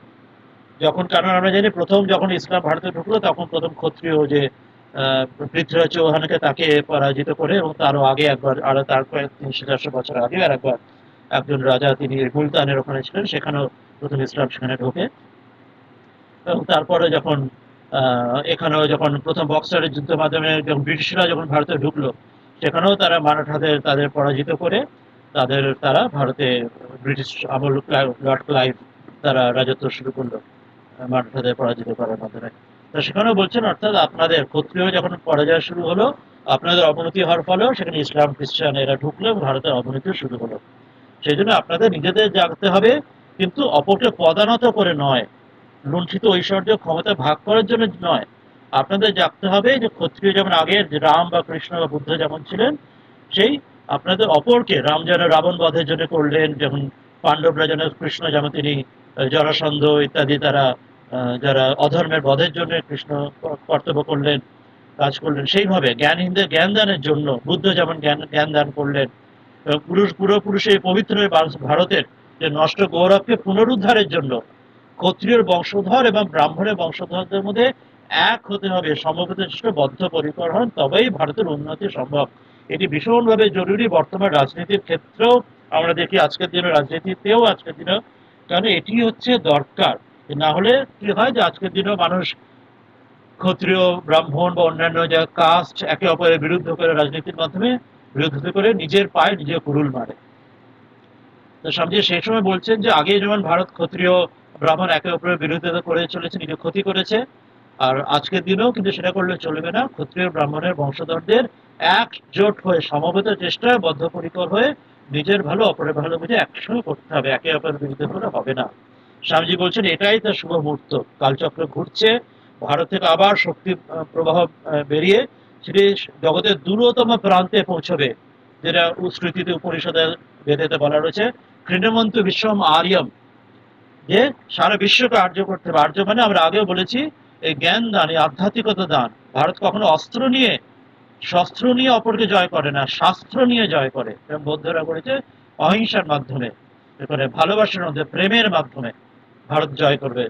S1: যখন, কারণ আমরা জানি প্রথম যখন ইসলাম ভারতে ঢুকলো, তখন প্রথম ক্ষত্রিয় যে পৃথ্বীরাজ চৌহানকে, তাকে পরাজিত করে, এবং তারও আগে একবার, আর তার কয়েক ৩০০-৪০০ বছর আগে আর একবার একজন রাজা, তিনি মুলতানের ওখানে ছিলেন, সেখানেও প্রথম ইসলাম সেখানে ঢোকে। এবং তারপরে যখন এখানেও যখন প্রথম বক্সারের যুদ্ধের মাধ্যমে যখন ব্রিটিশরা যখন ভারতে ঢুকলো, সেখানেও তারা মারাঠাদের তাদের পরাজিত করে তারা ভারতে ব্রিটিশ আমল, লর্ড ক্লাইভ, তারা রাজত্ব শুরু করলো মারাঠাদের পরাজিত করার মাধ্যমে। তো সেখানেও বলছেন, অর্থাৎ আপনাদের ক্ষত্রিয় যখন পরাজয় শুরু হলো, আপনাদের অবনতি হওয়ার ফলেও সেখানে ইসলাম খ্রিস্টান এরা ঢুকলো এবং ভারতের অবনতি শুরু হলো। সেই জন্য আপনাদের নিজেদের জাগতে হবে, কিন্তু অপরকে পদানত করে নয়, লুণ্ঠিত ঐশ্বর্য ক্ষমতা ভাগ করার জন্য নয়। আপনাদের জাগতে হবে যে ক্ষত্রিয় যেমন আগে রাম বা কৃষ্ণ বা বুদ্ধ যেমন ছিলেন, সেই আপনাদের অপরকে, রাম যেন রাবণ বধের জন্য করলেন, যখন পাণ্ডবরা যেন কৃষ্ণ যেমন তিনি জরাসন্ধ ইত্যাদি তারা যারা অধর্মের বধের জন্য কৃষ্ণ কর্তব্য করলেন, কাজ করলেন, সেইভাবে জ্ঞানহীনদের জ্ঞান দানের জন্য বুদ্ধ যেমন জ্ঞান দান করলেন, এবং পূর্বপুরুষে পবিত্র ভারতের যে নষ্ট গৌরবকে পুনরুদ্ধারের জন্য ক্ষত্রিয়র বংশধর এবং ব্রাহ্মণের বংশধরদের মধ্যে এক হতে হবে, সমবেত বদ্ধপরিকর হন, তবেই ভারতের উন্নতি সম্ভব। এটি ভীষণভাবে জরুরি বর্তমান রাজনীতির ক্ষেত্রেও, আমরা দেখি আজকের দিনে রাজনীতিতেও, আজকের দিনেও, কারণ এটি হচ্ছে দরকার। না হলে কি হয় যে আজকের দিনেও মানুষ ক্ষত্রিয়, ব্রাহ্মণ বা অন্যান্য যা কাস্ট একে অপরের বিরুদ্ধ করে রাজনীতির মাধ্যমে বিরোধিতা করে নিজের পায়ে নিজে কুড়ুল মারে। তো স্বামীজি সেই সময় বলছেন যে আগে যেমন ভারত ক্ষত্রিয় ব্রাহ্মণ একে অপরের বিরোধিতা করে চলেছে, নিজে ক্ষতি করেছে, আর আজকের দিনেও কিন্তু সেটা করলে চলবে না। ক্ষত্রিয় ব্রাহ্মণের বংশধরদের একজোট হয়ে, সমবেত চেষ্টায় বদ্ধপরিকর হয়ে নিজের ভালো অপরের ভালো বুঝে একসঙ্গে করতে হবে, একে অপরের বিরুদ্ধে করে হবে না। স্বামীজি বলছেন এটাই তার শুভ মুহূর্ত, কালচক্র ঘুরছে, ভারত থেকে আবার শক্তি প্রবাহ বেরিয়ে সেটি জগতের দূরতম প্রান্তে পৌঁছবে, যেটা স্মৃতিতে উপনিষদে বেদেতে বলা রয়েছে, ক্রীড়মন্তু বিশ্বম আর্যম, যে সারা বিশ্বকে আর্য করতে হবে। আর্য মানে আমরা আগেও বলেছি, এই জ্ঞান দান, এই আধ্যাত্মিকতা দান। ভারত কখনো শস্ত্র নিয়ে অপরকে জয় করে না, শাস্ত্র নিয়ে জয় করে, এবং বৌদ্ধরা করেছে অহিংসার মাধ্যমে, এখানে ভালোবাসার মধ্যে, প্রেমের মাধ্যমে ভারত জয় করবে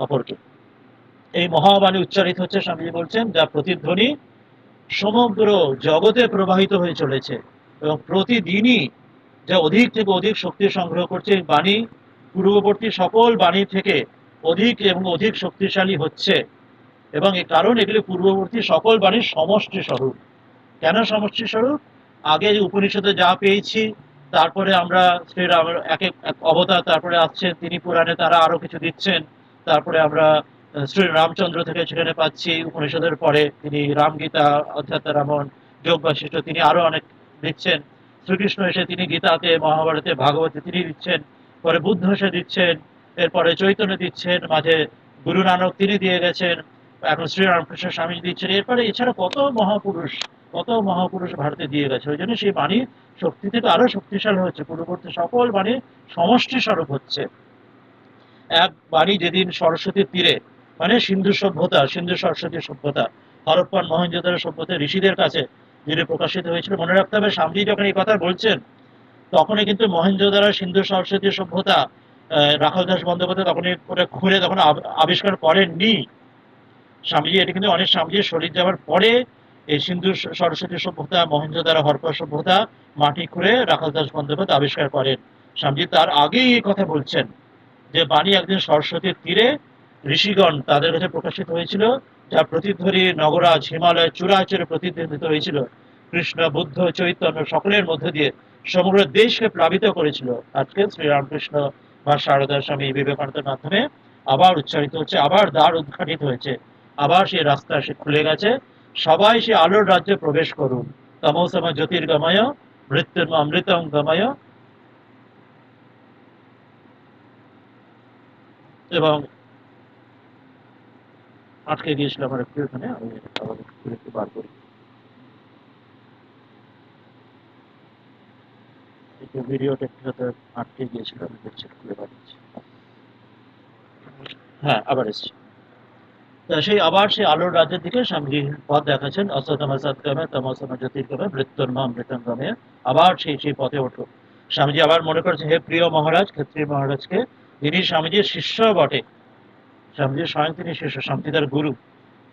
S1: অপরকে। এই মহাবাণী উচ্চারিত হচ্ছে, স্বামীজি বলছেন, যা প্রতিধ্বনি সমগ্র জগতে প্রবাহিত হয়ে চলেছে, এবং প্রতিদিনই যা অধিক থেকে অধিক শক্তি সংগ্রহ করছে। এই বাণী পূর্ববর্তী সকল বাণী থেকে অধিক এবং অধিক শক্তিশালী হচ্ছে, এবং এর কারণ এগুলি পূর্ববর্তী সকল বাণীর সমষ্টি স্বরূপ। কেন সমষ্টি স্বরূপ? আগে উপনিষদে যা পেয়েছি, তারপরে আমরা শ্রীরাম এক এক অবতার তারপরে আসছেন, তিনি পুরাণে তারা আরো কিছু দিচ্ছেন, তারপরে আমরা শ্রী রামচন্দ্র থেকে সেখানে পাচ্ছি, উপনিষদের পরে তিনি রামগীতা, অধ্যাত্ম রামন, যোগ বাশিষ্ঠ, তিনি আরো অনেক দিচ্ছেন। শ্রীকৃষ্ণ এসে তিনি গীতাতে, মহাভারতে, ভাগবতে তিনি দিচ্ছেন। পরে বুদ্ধ সে দিচ্ছেন, এরপরে চৈতন্য দিচ্ছেন, মাঝে গুরু নানক তিনি দিয়ে গেছেন, এখন শ্রীরামকৃষ্ণ স্বামী দিচ্ছেন, এরপরে এছাড়া কত মহাপুরুষ ভারতে দিয়ে গেছে। ওই জন্য সেই বাণী শক্তি থেকে আরো শক্তিশালী হচ্ছে, পূর্ববর্তী সকল বাণী সমষ্টি স্বরূপ হচ্ছে। এক বাণী যেদিন সরস্বতীর তীরে, মানে সিন্ধু সরস্বতী সভ্যতা, হরপ্পান মহেঞ্জোদারো সভ্যতা ঋষিদের কাছে যিনি প্রকাশিত হয়েছিল। মনে রাখতে হবে, স্বামীজি যখন এই কথা বলছেন তখনই কিন্তু মহেঞ্জোদারো সিন্ধু সরস্বতী সভ্যতা রাখালদাস বন্দ্যোপাধ্যায় তখনই করে খুলে তখন আবিষ্কার করেননি। স্বামীজি এটা কিন্তু অনেক স্বামীজির শরীর যাওয়ার পরে এই সিন্ধু সরস্বতী সভ্যতা, মহেঞ্জোদারো হরপ্পা সভ্যতা মাটি খুঁড়ে রাখালদাস বন্দ্যোপাধ্যায় আবিষ্কার করেন। স্বামীজি তার আগেই এই কথা বলছেন যে বাণী একদিন সরস্বতীর তীরে ঋষিগণ তাদের কাছে প্রকাশিত হয়েছিল, যা প্রতিধ্বনি নগরাজ হিমালয়ের চূড়াচূড়ে প্রতিধ্বনিত হয়েছিল। কৃষ্ণ, বুদ্ধ, চৈতন্য সকলের মধ্য দিয়ে সমগ্র দেশকে প্লাবিত করেছিল। আজকে শ্রীরামকৃষ্ণ বা সারদা স্বামী বিবেকানন্দের মাধ্যমে আবার উচ্চারিত হচ্ছে, আবার দ্বার উদ্ঘাটিত হয়েছে, আবার সেই রাস্তা সে খুলে গেছে। সবাই সে আলোর রাজ্যে প্রবেশ করুন। তমোসম জ্যোতির্গময় মৃত্যুর্ম অমৃতম গময়। এবং আটকে গিয়েছিল আমার একটু এখানে, আমি আবার একটু বার করি, একটু ভিডিওটা একটু আটকে গিয়েছিল, আমি দেখছি খুলে পাচ্ছি। হ্যাঁ, আবার এসছে। সেই আবার সেই আলোর রাজ্যের দিকে স্বামীজি পথ দেখাচ্ছেন, অসতম সৎগমে তমসম জ্যোতির্গমে মৃত্যুর্মা অমৃতঙ্গমে। আবার সেই পথে ওঠো। স্বামীজি আবার মনে করেছে, হে প্রিয় মহারাজ, ক্ষত্রিয় মহারাজকে, যিনি স্বামীজির শিষ্য বটে, স্বামীজি স্বয়ং তিনি শিষ্য, স্বামীজি তার গুরু,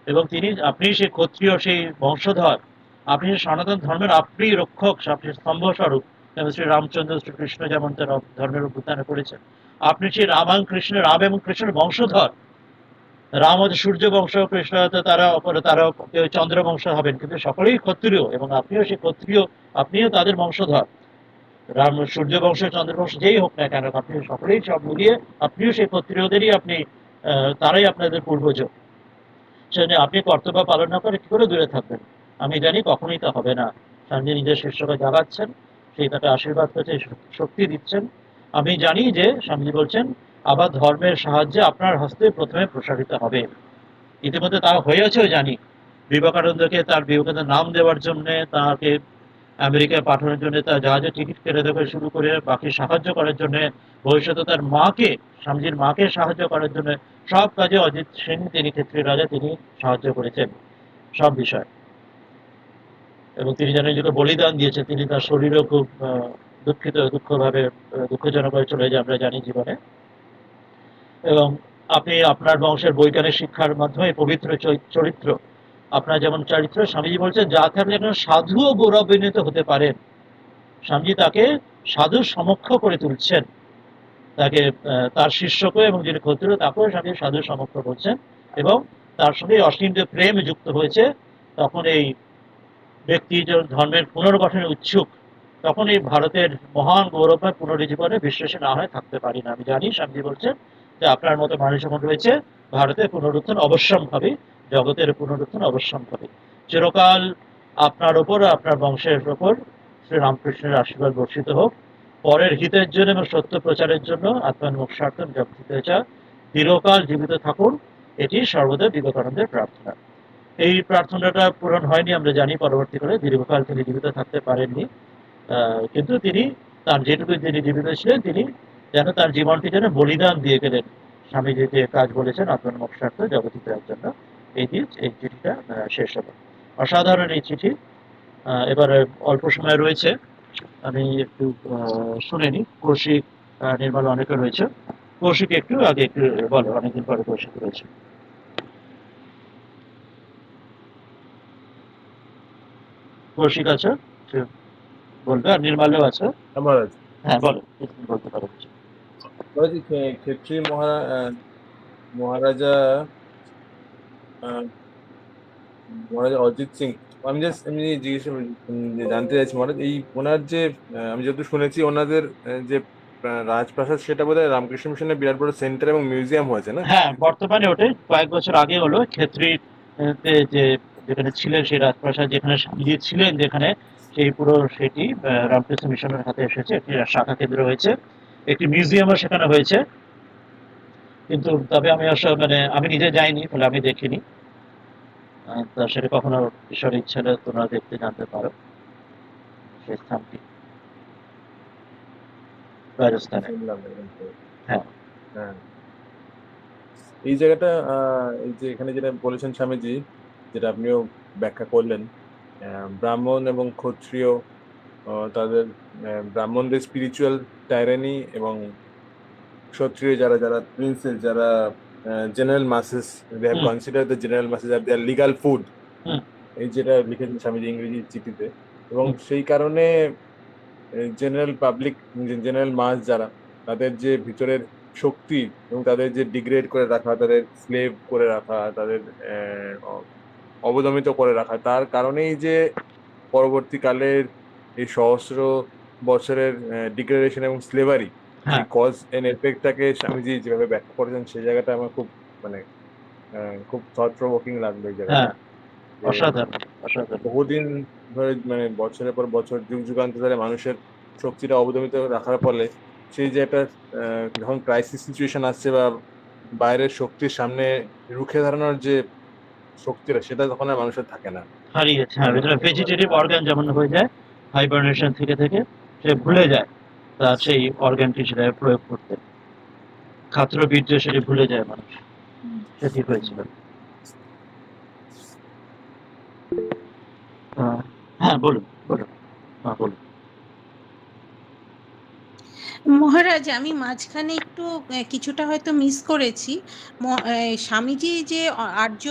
S1: এবং তিনি আপনি সেই ক্ষত্রিয় সেই বংশধর, আপনি সনাতন ধর্মের আপনি রক্ষক, আপনি স্তম্ভ স্বরূপ। যেমন শ্রী রামচন্দ্র শ্রীকৃষ্ণ যেমন তার ধর্মের অভ্যুত্থানে করেছেন, আপনি সেই রাম এবং কৃষ্ণের বংশধর। রাম হচ্ছে সূর্য বংশ, কৃষ্ণ হয়তো তারা চন্দ্র বংশ হবেন, কিন্তু সকলেই ক্ষত্রিয়, এবং আপনিও সেই ক্ষত্রিয়, আপনিও তাদের বংশধর। রাম সূর্য বংশ, চন্দ্র বংশ যেই হোক না কেন, আপনি সকলেই সব মিলিয়ে আপনিও সেই ক্ষত্রিয়দেরই আপনি, তারাই আপনাদের পূর্বজ। সেজন্য আপনি কর্তব্য পালন না করে কি করে দূরে থাকবেন? আমি জানি কখনোই তা হবে না। স্বামীজি নিজের শিষ্যকে জাগাচ্ছেন, সেই তাকে আশীর্বাদ করছে, শক্তি দিচ্ছেন। আমি জানি যে স্বামীজি বলছেন, আবার ধর্মের সাহায্যে আপনার হস্তে প্রথমে প্রসারিত হবে। ইতিমধ্যে তা হয়েছেও জানি। বিবেকানন্দকে তার বিবেকানন্দের নাম দেওয়ার জন্য, তাকে আমেরিকায় পাঠানোর জন্য, তার জাহাজের টিকিট কেটে দেওয়া শুরু করে বাকি সাহায্য করার জন্য, ভবিষ্যতে তার মাকে, স্বামীজির মাকে সাহায্য করার জন্য, সব কাজে অজিত সেন তিনি ক্ষেত্রীয় রাজা, তিনি সাহায্য করেছেন সব বিষয়। এবং তিনি যেন নিজেকে বলিদান দিয়েছেন, তিনি তার শরীরও খুব দুঃখভাবে দুঃখজনকভাবে চলে যায় আমরা জানি জীবনে। এবং আপনি আপনার বংশের বৈজ্ঞানিক শিক্ষার মাধ্যমে পবিত্র চরিত্র, আপনার যেমন চরিত্র, স্বামীজি বলছেন যা থাকলে একজন সাধুও গৌরবান্বিত হতে পারেন। স্বামীজি তাকে সাধু সমক্ষ করে তুলছেন, তাকে তার শিষ্যকে এবং যিনি ক্ষত্রিয় তাকেও স্বামী সাধু সমক্ষ করছেন। এবং তার সঙ্গে অসীম যে প্রেম যুক্ত হয়েছে, তখন এই ব্যক্তি যে ধর্মের পুনর্গঠনের উৎসুক, তখন এই ভারতের মহান গৌরবময় পুনরুজ্জীবনে বিশ্বাসী না হয়ে থাকতে পারি না। আমি জানি স্বামীজি বলছেন যে আপনার মতো মানুষ যখন রয়েছে, ভারতের পুনরুত্থান অবশ্যম্ভাবী, জগতের পুনরুত্থান অবশ্যম্ভাবী। চিরকাল আপনার ওপর, আপনার বংশের ওপর শ্রী রামকৃষ্ণের আশীর্বাদ বর্ষিত হোক। পরের হিতের জন্য এবং সত্য প্রচারের জন্য আত্মান মোক্ষার্থম জগৎ দীর্ঘকাল জীবিত থাকুন, এটি সর্বদা বিবেকানন্দের প্রার্থনা। এই প্রার্থনাটা পূরণ হয়নি আমরা জানি, পরবর্তীকালে দীর্ঘকাল তিনি জীবিত থাকতে পারেননি। কিন্তু তিনি তার যেটুকু তিনি জীবিত ছিলেন, তিনি যেন তার জীবনটি যেন বলিদান দিয়ে গেলেন স্বামীজি যে কাজ বলেছেন আত্মার মোক্ষার্থ জগৎহিতের জন্য। এই চিঠিটা শেষ হলো। অসাধারণ এই চিঠি। এবারে অল্প সময় রয়েছে, আমি একটু শুনে নি। কৌশিক, নির্মল অনেকে রয়েছে। কৌশিক একটু আগে একটু বলো, অনেকদিন পরে কৌশিক রয়েছে। কৌশিক আছে, বলবে, আর নির্মলও আছে।
S2: মহারাজ,
S1: হ্যাঁ বলো, বলতে পারো কিছু।
S2: মহারাজ ক্ষেত্রী মহারাজা মহারাজা অজিত সিং, আমি জাস্ট এমনি জানতে চাইছি মহারাজ, এই ওনার যে আমি যতদূর শুনেছি ওনাদের যে রাজপ্রাসাদ, সেটা বোধহয় রামকৃষ্ণ মিশনের বিরাট বড় সেন্টার এবং মিউজিয়াম হয়েছে না?
S1: হ্যাঁ, বর্তমানে ওটাই কয়েক বছর আগে হলো ক্ষেত্রী যে যেখানে ছিলেন সেই রাজপ্রাসাদ, যেখানে স্বামীজি ছিলেন, যেখানে সেই পুরো সেটি রামকৃষ্ণ মিশনের হাতে এসেছে, একটি শাখা কেন্দ্র হয়েছে। একটি মিউজিয়ামও সেখানে হয়েছে, কিন্তু তবে আমি মানে আমি নিজে যাইনি, ফলে আমি দেখিনি। তা সেটা কখনো ঈশ্বরের ইচ্ছা হলে তোমরা দেখতে জানতে পারো সেই স্থানটি রাজস্থানে।
S2: শুনলাম এরকম তো।
S1: হ্যাঁ।
S2: হ্যাঁ, এই জায়গাটা এই যে এখানে যেটা বলেছেন স্বামীজি, যেটা আপনিও ব্যাখ্যা করলেন, ব্রাহ্মণ এবং ক্ষত্রিয়, তাদের ব্রাহ্মণদের স্পিরিচুয়াল টাইরানি, এবং ক্ষত্রিয় যারা যারা প্রিন্সেস, যারা general masses, they have
S1: hmm.
S2: Consider the general masses are their legal food,
S1: hmm.
S2: এই যেটা লিখেছেন স্বামীজি ইংরেজি চিঠিতে। এবং
S1: হুম।
S2: সেই কারণে জেনারেল পাবলিক, জেনারেল মাস যারা, তাদের যে ভিতরের শক্তি এবং তাদের যে ডিগ্রেড করে রাখা, তাদের স্লেভ করে রাখা, তাদের অবদমিত করে রাখা, তার কারণেই যে পরবর্তীকালের এই সহস্র বছরের ডিগ্রেডেশন এবং স্লেভারি,
S1: হ্যাঁ।
S2: সেই কজ এন্ড এফেক্টটাকে স্বামীজি যেভাবে ব্যাখ্যা করেছেন, সেই জায়গাটা আমার খুব মানে খুব থট প্রভোকিং লাগলো এই জায়গাটা।
S1: হ্যাঁ।
S2: যে
S1: অসাধারণ, অসাধারণ।
S2: বহুদিন ধরে, মানে বছরের পর বছর, যুগ যুগান্ত ধরে মানুষের শক্তিটা অবদমিত রাখার ফলে সেই যে একটা যখন ক্রাইসিস সিচুয়েশন আসছে, বা বাইরের শক্তির সামনে রুখে দাঁড়ানোর যে শক্তিটা, সেটা তখন আর মানুষের থাকে না।
S1: হারিয়েছে, হ্যাঁ,
S2: তখন
S1: যেটা ভেজিটেটিভ অর্গান যেমন হয়ে যায় হাইবারনেশন থেকে থেকে, সে ভুলে যায় তার সেই অর্গানটি সেটা প্রয়োগ করতে, খাদ্য বীর্য সেটি ভুলে যায় মানুষ, সেটি হয়েছিল। হ্যাঁ, বলুন, বলুন। হ্যাঁ, বলুন।
S3: মহারাজ, আমি মাঝখানে একটু কিছুটা হয়তো মিস করেছি। স্বামীজি যে আর্য,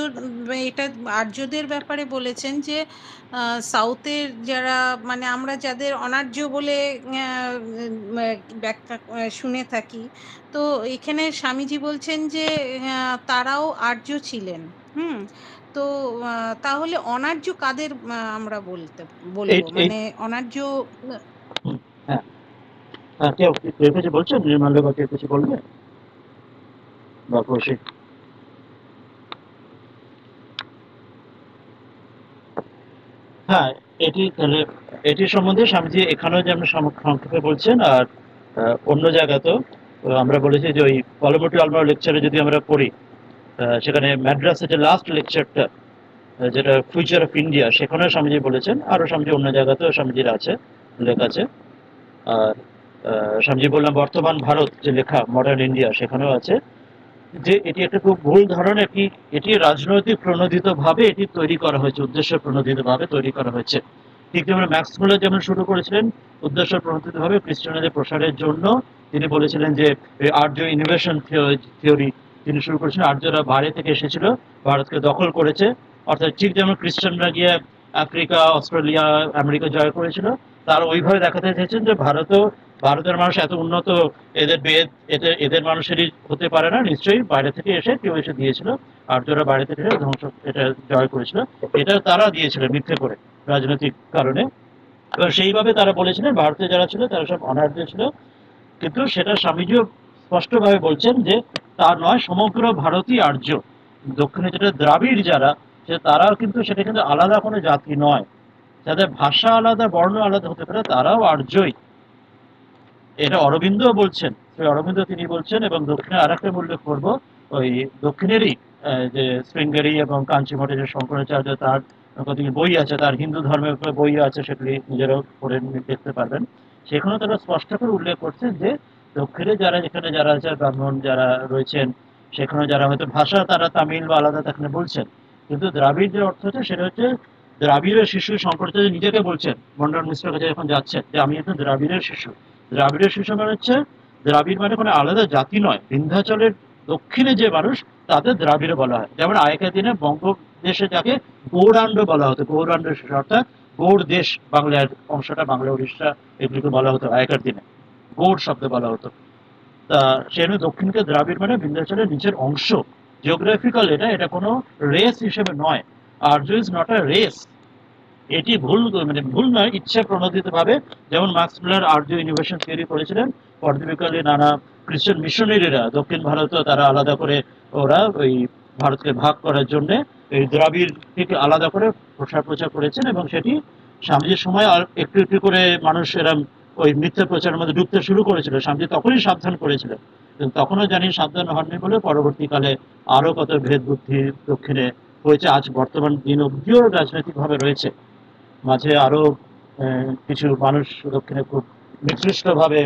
S3: এটা আর্যদের ব্যাপারে বলেছেন যে সাউথের যারা, মানে আমরা যাদের অনার্য বলে ব্যাখ্যা শুনে থাকি, তো এখানে স্বামীজি বলছেন যে তারাও আর্য ছিলেন। হুম। তো তাহলে অনার্য কাদের আমরা
S1: এই
S3: বলবো,
S1: এই
S3: মানে অনার্য।
S1: হুম, হ্যাঁ, হ্যাঁ, কেউ কেউ কিছু বলছেন, নির্মাল্য বা কেউ কিছু বলবে, বা কৌশিক? হ্যাঁ, এটি তাহলে এটি সম্বন্ধে স্বামীজি এখানেও যেমন সংক্ষেপে বলছেন, আর অন্য জায়গাতেও আমরা বলেছি যে ওই কলমটি আলমার লেকচারে যদি আমরা পড়ি, সেখানে ম্যাড্রাসের যে লাস্ট লেকচারটা, যেটা ফিউচার অফ ইন্ডিয়া, সেখানেও স্বামীজি বলেছেন, আরো স্বামীজি অন্য জায়গাতেও স্বামীজির আছে, উল্লেখ আছে। আর স্বামীজি বললাম বর্তমান ভারত যে লেখা মডার্ন ইন্ডিয়া, সেখানেও আছে যে এটি একটা খুব ভুল ধারণা, এটি রাজনৈতিক প্রণোদিত ভাবে এটি তৈরি করা হয়েছে, উদ্দেশ্য প্রণোদিত ভাবে তৈরি করা হয়েছে। ঠিক যেমন ম্যাক্স মুলার যেমন শুরু করেছিলেন উদ্দেশ্য প্রণোদিত ভাবে খ্রিস্টানদের প্রসারের জন্য, তিনি বলেছিলেন যে আর্য ইনোভেশন থিওরি তিনি শুরু করেছিলেন, আর্যরা বাইরে থেকে এসেছিল, ভারতকে দখল করেছে, অর্থাৎ ঠিক যেমন খ্রিস্টানরা গিয়ে আফ্রিকা, অস্ট্রেলিয়া, আমেরিকা জয় করেছিল, তারা ওইভাবে দেখাতে চেয়েছেন যে ভারতের মানুষ এত উন্নত, এদের বেদ এদের এদের মানুষেরই হতে পারে না, নিশ্চয়ই বাইরে থেকে এসে কেউ এসে দিয়েছিল, আর্যরা বাইরে থেকে এসে ধ্বংস এটা জয় করেছিল, এটা তারা দিয়েছিল মিথ্যে করে রাজনৈতিক কারণে। এবার সেইভাবে তারা বলেছিলেন ভারতে যারা ছিল তারা সব অনার্য ছিল, কিন্তু সেটা স্বামীজিও স্পষ্টভাবে বলছেন যে তা নয়, সমগ্র ভারতই আর্য। দক্ষিণে যেটা দ্রাবিড় যারা, তারাও কিন্তু সেটা কিন্তু আলাদা কোনো জাতি নয়, যাদের ভাষা আলাদা, বর্ণ আলাদা হতে পারে, তারাও আর্যই। এটা অরবিন্দ বলছেন, সেই অরবিন্দ তিনি বলছেন। এবং দক্ষিণে আর একটা উল্লেখ করবো, ওই দক্ষিণেরই যে শৃঙ্গেরি এবং কাঞ্চি মঠে যে শঙ্করাচার্য, তার কতগুলি বই আছে, তার হিন্দু ধর্মের উপরে বই আছে, সেগুলি নিজেরাও পড়ে দেখতে পারবেন। সেখানেও তারা স্পষ্ট করে উল্লেখ করছেন যে দক্ষিণে যারা, যেখানে যারা আছে ব্রাহ্মণ যারা রয়েছেন, সেখানে যারা হয়তো ভাষা তারা তামিল বা আলাদা সেখানে বলছেন, কিন্তু দ্রাবিড় যে অর্থ হচ্ছে সেটা হচ্ছে দ্রাবিড়ের শিশু। শঙ্করাচার্য নিজেকে বলছেন মন্ডল মিশ্রের কাছে যখন যাচ্ছেন, যে আমি একজন দ্রাবিড়ের শিশু। দ্রাবিড়ের শিশু মানে হচ্ছে, দ্রাবিড় মানে কোনো আলাদা জাতি নয়, বিন্ধ্যাচলের দক্ষিণে যে মানুষ তাদের দ্রাবিড় বলা হয়। যেমন আগেকার দিনে বঙ্গদেশে যাকে গৌড়াণ্ড বলা হতো, গৌড়াণ্ড শিশু, অর্থাৎ গৌড় দেশ, বাংলার অংশটা, বাংলা উড়িষ্যা এগুলিকে বলা হতো আগেকার দিনে, গৌড় শব্দে বলা হতো। তা সেখানে দক্ষিণকে দ্রাবিড় মানে বিন্ধ্যাচলের নিচের অংশ, জিওগ্রাফিক্যাল, এটা এটা কোনো রেস হিসেবে নয়। আর্য ইজ নট আ রেস। এটি ভুল, মানে ভুল নয়, ইচ্ছা প্রণোদিত ভাবে, যেমন মার্কস মুলার আর্য ইনোভেশন থিওরি করেছিলেন, পরবর্তীকালে নানা খ্রিস্টান মিশনারিরা দক্ষিণ ভারতে তারা আলাদা করে, ওরা ওই ভারতকে ভাগ করার জন্য এই দ্রাবিড় থেকে আলাদা করে প্রচার করেছেন, এবং সেটি স্বামীজির সময় আর একটু একটু করে মানুষ এরা ওই মিথ্যা প্রচারের মধ্যে ঢুকতে শুরু করেছিল, স্বামীজি তখনই সাবধান করেছিলেন, কিন্তু তখনও জানি সাবধান হননি বলে পরবর্তীকালে আরো কত ভেদ বুদ্ধি দক্ষিণে হয়েছে, আজ বর্তমান দিন অব্দিও রাজনৈতিকভাবে রয়েছে। মাঝে আরো কিছু মানুষ দক্ষিণে খুব নিকৃষ্টভাবে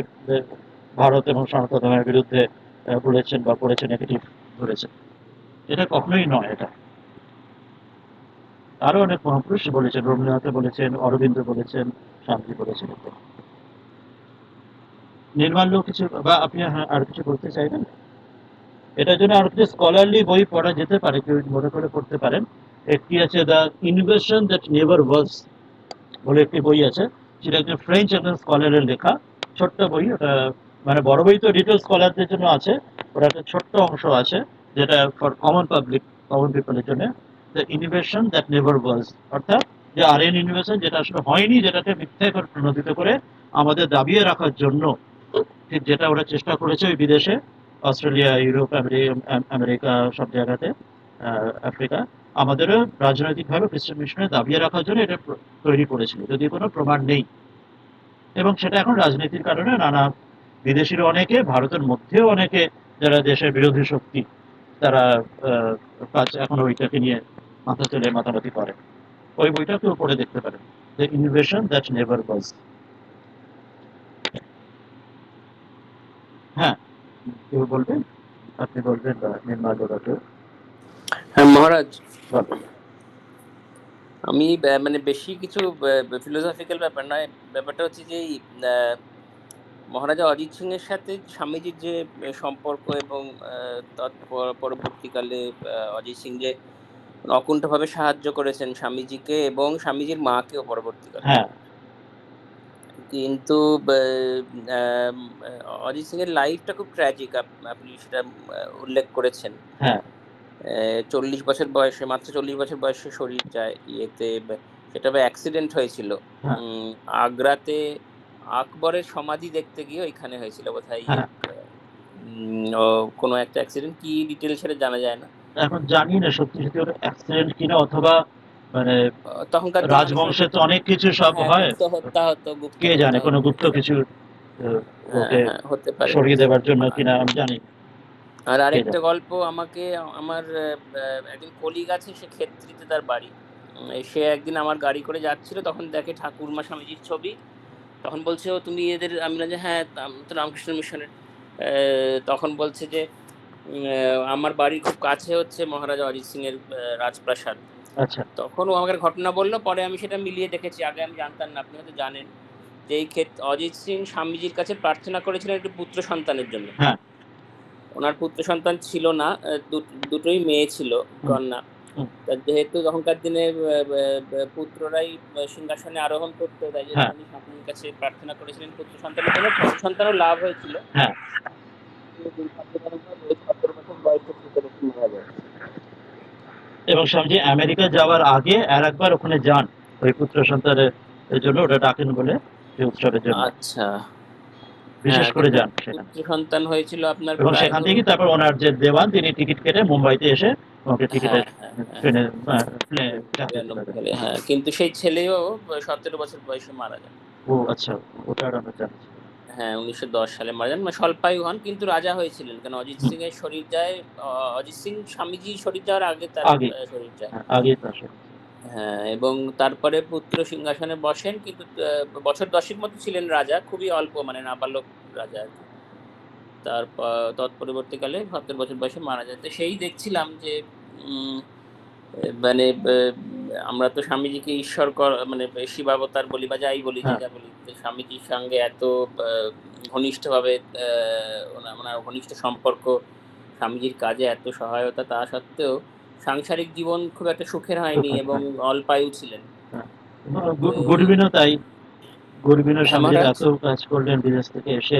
S1: ভারত এবং সনাতন ধর্মের বিরুদ্ধে বলেছেন বা করেছেন, নেগেটিভ ধরেছেন। এটা কখনোই নয়। এটা আরো অনেক মহাপুরুষ বলেছেন, রবীন্দ্রনাথ বলেছেন, অরবিন্দ বলেছেন, শান্তি বলেছেন। নির্মাল্য কিছু বা আপনি আর কিছু বলতে চাইবেন? এটার জন্য আর কিছু স্কলারলি বই পড়া যেতে পারে, কেউ মনে করে পড়তে পারেন। একটি আছে the invasion that never was বলে একটি বই আছে, সেটা একজন ফ্রেঞ্চ একজন স্কলারের লেখা, ছোট্ট বই। ওটা মানে বড় বই তো ডিটেল স্কলারদের জন্য আছে, ওটা একটা ছোট্ট অংশ আছে যেটা ফর কমন পাবলিক, কমন পিপলের জন্য। The invasion that never was, অর্থাৎ যে আরিয়ান ইনভেশন যেটা আসলে হয়নি, যেটাকে মিথ্যা করে প্রণোদিত করে আমাদের দাবিয়ে রাখার জন্য, ঠিক যেটা ওরা চেষ্টা করেছে ওই বিদেশে, অস্ট্রেলিয়া, ইউরোপ, আমেরিকা, সব জায়গাতে, আফ্রিকা, আমাদেরও রাজনৈতিকভাবে খ্রিস্টান মিশনের দাবিয়ে রাখার জন্য এটা তৈরি করেছিল, যদি কোনো প্রমাণ নেই। এবং সেটা এখন রাজনীতির কারণে নানা বিদেশির অনেকে, ভারতের মধ্যেও অনেকে যারা দেশের বিরোধী শক্তি, তারা এখন ওইটাকে নিয়ে মাথা তুলে মাতামাতি করে। ওই বইটা কেউ পড়ে দেখতে পারেন, the invasion that never was. হ্যাঁ, কেউ বলবেন? আপনি বলবেন বা নির্মাতা কেউ?
S4: হ্যাঁ মহারাজ,
S1: বলবেন।
S4: আমি মানে বেশি কিছু ফিলোসফিক্যাল ব্যাপার নয়, ব্যাপারটা হচ্ছে যে মহারাজা অজিত সিং এর সাথে স্বামীজির যে সম্পর্ক, এবং পরবর্তীকালে অজিত সিং যে অকুণ্ঠভাবে সাহায্য করেছেন স্বামীজিকে এবং স্বামীজির মাকেও পরবর্তীকালে।
S1: হ্যাঁ,
S4: কিন্তু অরিজিৎ সিং এর লাইফটা খুব ট্র্যাজিক, আপনি সেটা উল্লেখ করেছেন।
S1: হ্যাঁ,
S4: 40 বছর বয়সে, মাত্র 40 বছর বয়সে শরীর যায় ইয়েতে, সেটা অ্যাক্সিডেন্ট হয়েছিল
S1: হ্যাঁ,
S4: আগ্রাতে। আকবরের সমাধি দেখতে গিয়ে ওইখানে হয়েছিল বোধহয়
S1: হ্যাঁ।
S4: কোনো একটা অ্যাক্সিডেন্ট, কি ডিটেল সেটা জানা যায় না
S1: এখন জানি না সত্যি সত্যি ওটা অ্যাক্সিডেন্ট কিনা, অথবা মানে
S4: তখনকার দিনে
S1: রাজবংশে তো অনেক কিছু সব হয়,
S4: গুপ্ত হত্যা হতো, গুপ্ত
S1: কে জানে কোনো গুপ্ত কিছু ওকে
S4: হতে পারে।
S1: সরিয়ে দেওয়ার জন্য কিনা আমি জানি।
S4: আর আরেকটা গল্প, আমাকে আমার একদিন কলিগ আছে, সে ক্ষেত্রীতে তার বাড়ি। সে একদিন আমার গাড়ি করে যাচ্ছিল, তখন দেখে ঠাকুরমা স্বামীজির ছবি, তখন বলছে ও তুমি এদের, আমি বললাম যে হ্যাঁ তো রামকৃষ্ণ মিশনের। তখন বলছে যে আমার বাড়ির খুব কাছে হচ্ছে মহারাজা অরিজিৎ সিং এর রাজপ্রাসাদ।
S1: আচ্ছা,
S4: তখন ও আমাকে ঘটনা বললো, পরে আমি সেটা মিলিয়ে দেখেছি, আগে আমি জানতাম না, আপনি হয়তো জানেন যে এই ক্ষেত্রে অজিত সিং স্বামীজির কাছে প্রার্থনা করেছিলেন একটি পুত্র সন্তানের জন্য।
S1: হ্যাঁ,
S4: ওনার পুত্র সন্তান ছিল না, দুটোই মেয়ে ছিল, কন্যা। যেহেতু তখনকার দিনে পুত্ররাই সিংহাসনে আরোহণ করতো, তাই জন্য উনি ঠাকুরের কাছে প্রার্থনা করেছিলেন পুত্র সন্তানের জন্য। পুত্র সন্তানও লাভ হয়েছিল।
S1: হ্যাঁ। এবং স্বামীজি আমেরিকা যাওয়ার আগে আর একবার ওখানে যান ওই পুত্র সন্তানের জন্য, ওটা ডাকেন বলে এই উৎসবের জন্য।
S4: আচ্ছা,
S1: বিশেষ করে যান সেখানে।
S4: পুত্র সন্তান হয়েছিল আপনার,
S1: এবং সেখান থেকে তারপর ওনার যে দেওয়ান, তিনি টিকিট কেটে মুম্বাইতে এসে ওকে টিকিটের ট্রেনে
S4: হ্যাঁ, কিন্তু সেই ছেলেও 17 বছর বয়সে মারা যান।
S1: ও আচ্ছা, ওটা আমরা জানছি।
S4: হ্যাঁ, 1910 সালে মারা যান, স্বল্পায়ু হন, কিন্তু রাজা হয়েছিলেন। কারণ অজিত সিং এর শরীর যায়, অজিত সিং স্বামীজি শরীর যাওয়ার আগে তার শরীর যায়। হ্যাঁ, এবং তারপরে পুত্র সিংহাসনে বসেন, কিন্তু বছর 10 মতো ছিলেন রাজা, খুবই অল্প, মানে নাবালক রাজা আর কি। তারপর তৎপরবর্তীকালে 70 বছর বয়সে মারা যায়। তো সেই দেখছিলাম যে মানে আমরা তো স্বামীজিকে ঈশ্বর মানে শিবাবতার বলি বা যাই বলি, যা বলি, স্বামীজির সঙ্গে এত ঘনিষ্ঠভাবে ওনার ঘনিষ্ঠ সম্পর্ক, স্বামীজির কাজে এত সহায়তা, তা সত্ত্বেও সাংসারিক জীবন খুব একটা সুখের হয়নি এবং অল্পায়ু ছিলেন।
S1: গুরবিনও তাই, গুরবিনও স্বামীজি এত কাজ করলেন, বিদেশ থেকে এসে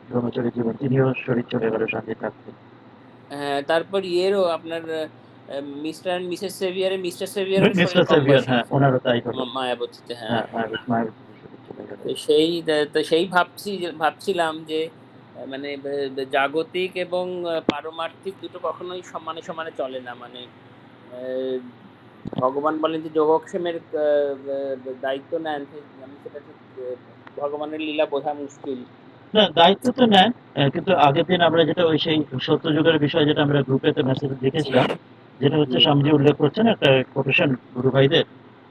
S1: ব্রহ্মচারী জীবন, তিনিও শরীর চলে গেল শান্তি থাকতে।
S4: হ্যাঁ, তারপর ইয়েরও আপনার মিস্টার এন্ড মিসেস সেভিয়ারের মিস্টার সেভিয়ার,
S1: হ্যাঁ, ওনারও তাই হলো
S4: মায়াবতীতে।
S1: হ্যাঁ,
S4: সেই ভাবছিলাম যে মানে জাগতিক এবং পারমার্থিক দুটো কখনোই সমানে সমানে চলে না। মানে ভগবান বলেন যে যোগক্ষেমের দায়িত্ব নেন, আমি সেটা ঠিক ভগবানের লীলা বোঝা মুশকিল।
S1: না, দায়িত্ব তো নেন, কিন্তু আগের দিন আমরা যেটা ওই সেই সত্যযুগের বিষয় যেটা আমরা গ্রুপেতে মেসেজ দেখেছিলাম, যেটা হচ্ছে স্বামীজি উল্লেখ করছেন একটা কোটেশন গুরু ভাইদের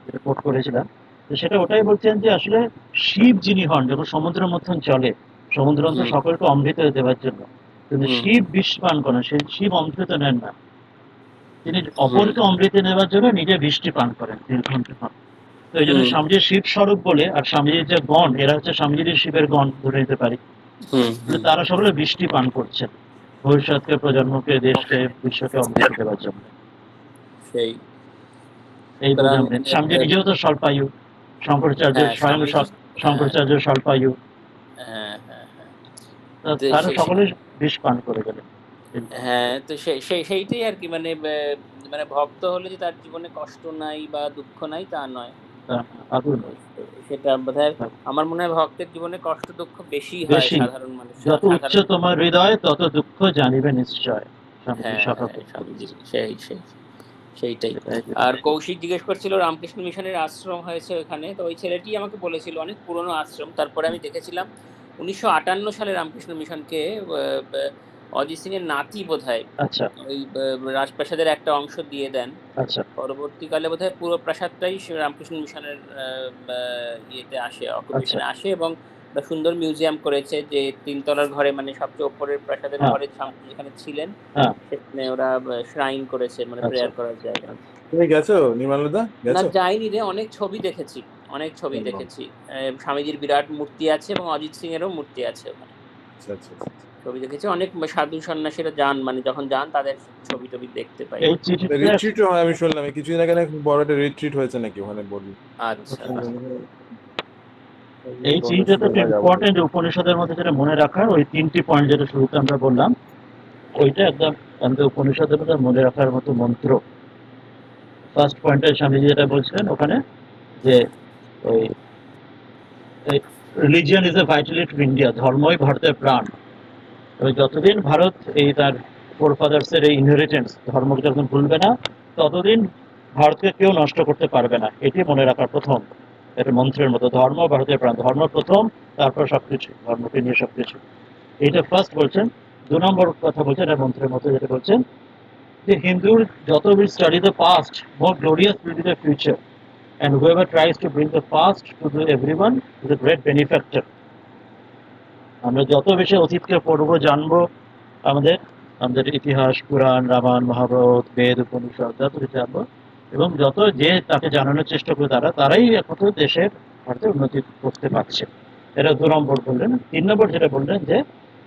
S1: যেটা কোট করেছিলাম, তো সেটা ওটাই বলছেন যে আসলে শিব যিনি হন যখন সমুদ্রের মধ্যে চলে, সমুদ্র মন্থন সকলকে অমৃত দেওয়ার জন্য, কিন্তু শিব বিষ পান করেন, সেই শিব অমৃত নেন না, তিনি অপরকে অমৃত নেওয়ার জন্য নিজে বৃষ্টি পান করেন, নীলকণ্ঠে পান। তো এই জন্য স্বামীজির শিব স্বরূপ বলে, আর স্বামীজির যে গণ, এরা হচ্ছে স্বামীজির শিবের গণ ধরে নিতে পারি, তারা সকলে বৃষ্টি পান করছেন ভবিষ্যৎকে, প্রজন্মকে, দেশকে, বিশ্বকে অমৃত দেওয়ার জন্য।
S4: সেই
S1: এই বোঝাবেন স্বামীজি নিজেও তো স্বল্পায়ু, শঙ্করাচার্য স্বয়ং শঙ্করাচার্য স্বল্পায়ু, তারা সকলে বিষ পান করে গেলেন।
S4: হ্যাঁ, তো সেইটাই আর কি, মানে মানে ভক্ত হলে যে তার জীবনে কষ্ট নাই বা দুঃখ নাই তা নয়, সেটা বোধহয় আমার মনে হয় ভক্তের জীবনে কষ্ট দুঃখ বেশি হয় সাধারণ মানুষ।
S1: যত উচ্চ তোমার হৃদয় তত দুঃখ জানিবে নিশ্চয়।
S4: সেইটাই। আর কৌশিক জিজ্ঞেস করছিল রামকৃষ্ণ মিশনের আশ্রম হয়েছে ওখানে, তো ওই ছেলেটি আমাকে বলেছিল অনেক পুরনো আশ্রম। তারপরে আমি দেখেছিলাম 1958 সালে রামকৃষ্ণ মিশনকে অজিত সিং এর নাতি বোধহয় ওই রাজপ্রাসাদের একটা অংশ দিয়ে দেন। পরবর্তীকালে বোধহয় পুরো প্রাসাদটাই রামকৃষ্ণ মিশনের ইয়েতে আসে, অকুপেশনে আসে, এবং সুন্দর মিউজিয়াম করেছে যে 3 তলার ঘরে, মানে সবচেয়ে উপরের প্রাসাদের ঘরে যেখানে ছিলেন সেখানে ওরা শ্রাইন করেছে, মানে প্রেয়ার করার জায়গা।
S2: তুমি গেছো নির্মলদা?
S4: না যাইনি রে, অনেক ছবি দেখেছি, স্বামীজির বিরাট মূর্তি আছে এবং অজিত সিং এরও মূর্তি আছে ওখানে, ছবি দেখেছি। অনেক সাধু সন্ন্যাসীরা যান, মানে যখন যান তাদের ছবি টবি দেখতে পাই।
S2: রিট্রিটও হয় আমি শুনলাম, কিছুদিন আগে বড় একটা রিট্রিট হয়েছে নাকি ওখানে বলি।
S4: আচ্ছা,
S1: এই চিঠিটা তো ইম্পর্টেন্ট উপনিষদের মধ্যে যেটা মনে রাখার, ওই 3টি পয়েন্ট যেটা শুরুতে আমরা বললাম, ওইটা একদম আমাদের উপনিষদের মধ্যে মনে রাখার মতো মন্ত্র। ফার্স্ট পয়েন্টে স্বামীজি যেটা বলছিলেন ওখানে যে ওই religion is a Vitality of India, ধর্মই ভারতের প্রাণ। ওই যতদিন ভারত এই তার ফোরফাদার্সের এই ইনহেরিটেন্স ধর্মকে যখন ভুলবে না, ততদিন ভারতকে কেউ নষ্ট করতে পারবে না। এটি মনে রাখার প্রথম, এটা মন্ত্রের মতো, ধর্ম ভারতের প্রাণ, ধর্ম প্রথম, তারপর সবকিছু, ধর্মকে নিয়ে সবকিছু। এইটা ফার্স্ট বলছেন। 2 নম্বর কথা বলছেন এটা মন্ত্রের মতো, যেটা বলছেন যে হিন্দুর যত will study the past, more glorious will be the future, and whoever tries to bring the past to everyone is a great benefactor. আমরা যত বেশি অতীতকে পড়বো, জানবো, আমাদের আমাদের ইতিহাস, পুরাণ, রামায়ণ, মহাভারত, বেদ, উপনিষদ যত কিছু জানবো, এবং যত যে তাকে জানানোর চেষ্টা করে তারাই একমাত্র দেশের ভারতের উন্নতি করতে পারছে। এটা 2 নম্বর বললেন। 3 নম্বর যেটা বললেন যে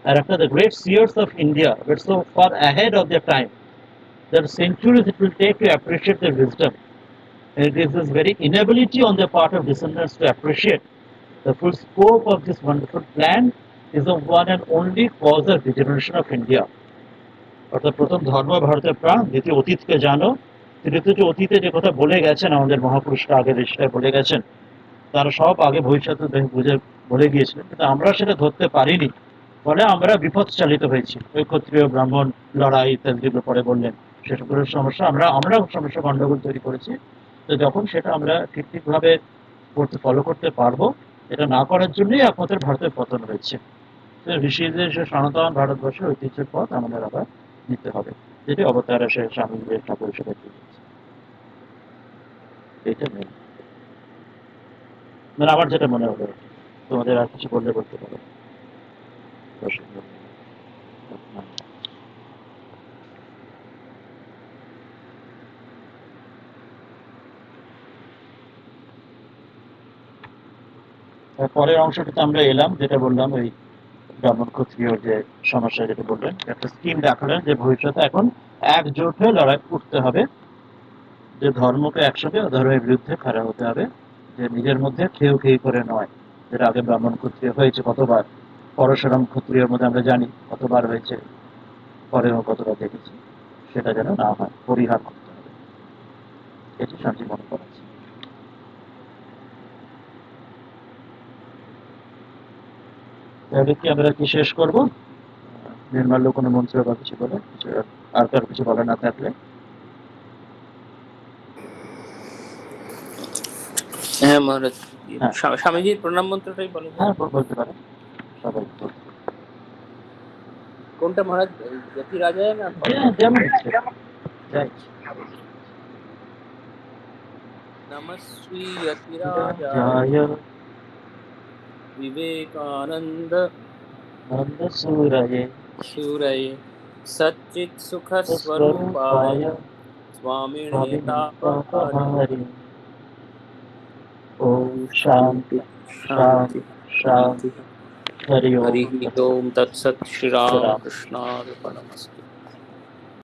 S1: আর একটা, the great seers of India were so far ahead of their time that centuries it will take to appreciate their wisdom. And it is this very inability on the part of descendants to appreciate the full scope of this wonderful plan is the one and only cause of degeneration of India. অর্থাৎ প্রথম ধর্ম ভারতের প্রাণ, দ্বিতীয় অতীতকে জানো, তৃতীয় অতীতে যে কথা বলে গেছেন আমাদের মহাপুরুষরা, আগে ঋষিরা বলে গেছেন, তারা সব আগে ভবিষ্যতে বুঝে বলে গিয়েছিলেন, কিন্তু আমরা সেটা ধরতে পারিনি, ফলে আমরা বিপদ চালিত হয়েছি। ওই ক্ষত্রিয় ব্রাহ্মণ লড়াই ইত্যাদি যেগুলো পরে বললেন, সেসবের সমস্যা আমরা সমস্যা গন্ডগোল তৈরি করেছি। তো যখন সেটা আমরা ঠিকভাবে ফলো করতে পারবো, এটা না করার জন্যই একমাত্র ভারতের পতন হয়েছে। ঋষিদের সনাতন ভারতবর্ষের ঐতিহ্যের পথ আমাদের আবার নিতে হবে, যেটি অবতার আসে স্বামীদের ঠাকুর হিসেবে। এইটা নেই, মানে আমার যেটা মনে হবে, তোমাদের আর কিছু বললে বলতে পারো। পরের অংশটাতে আমরা এলাম, যেটা বললাম ওই ব্রাহ্মণ ক্ষত্রিয় যে সমস্যা, যেটা বললেন একটা স্কিম দেখালেন যে ভবিষ্যতে এখন একজোট হয়ে লড়াই করতে হবে, যে ধর্মকে একসাথে ধর্মের বিরুদ্ধে খাড়া হতে হবে, যে নিজের মধ্যে খেয়ে করে নয়, যেটা আগে ব্রাহ্মণ ক্ষত্রিয় হয়েছে কতবার, পরশুরাম ক্ষত্রিয়ের মধ্যে আমরা জানি কতবার হয়েছে, পরেও কতবার দেখেছি, সেটা যেন না হয়, পরিহার করতে হবে, এটি শান্তি মনে করেছে। তাহলে কি আমরা কি শেষ করবো? নির্মাল্য কোনো মন্ত্র বা কিছু বলে, কিছু আর কার কিছু বলা না থাকলে
S4: হ্যাঁ মহারাজ,
S1: হ্যাঁ।
S4: স্বামীজির প্রণাম মন্ত্রটাই বলো।
S1: হ্যাঁ, বলতে পারে সবাই।
S4: কোনটা মহারাজ, যতি রাজায় না
S1: যেমন ইচ্ছে। যাই।
S4: নমস্বী যতি রাজায়
S1: জয়
S4: विवेकानंद
S1: নন্দ সুরায়ে
S4: सूरये सच्चित सुख स्वरूपाय
S1: स्वरूपाय
S4: स्वामिने तापहारिणे।
S1: तापहारिणे। ओम शांति
S4: शांति
S1: शांति
S4: शांति।
S1: हरि ओम
S4: हरि ओम तत्सत्। श्री राम कृष्णार्पणमस्तु।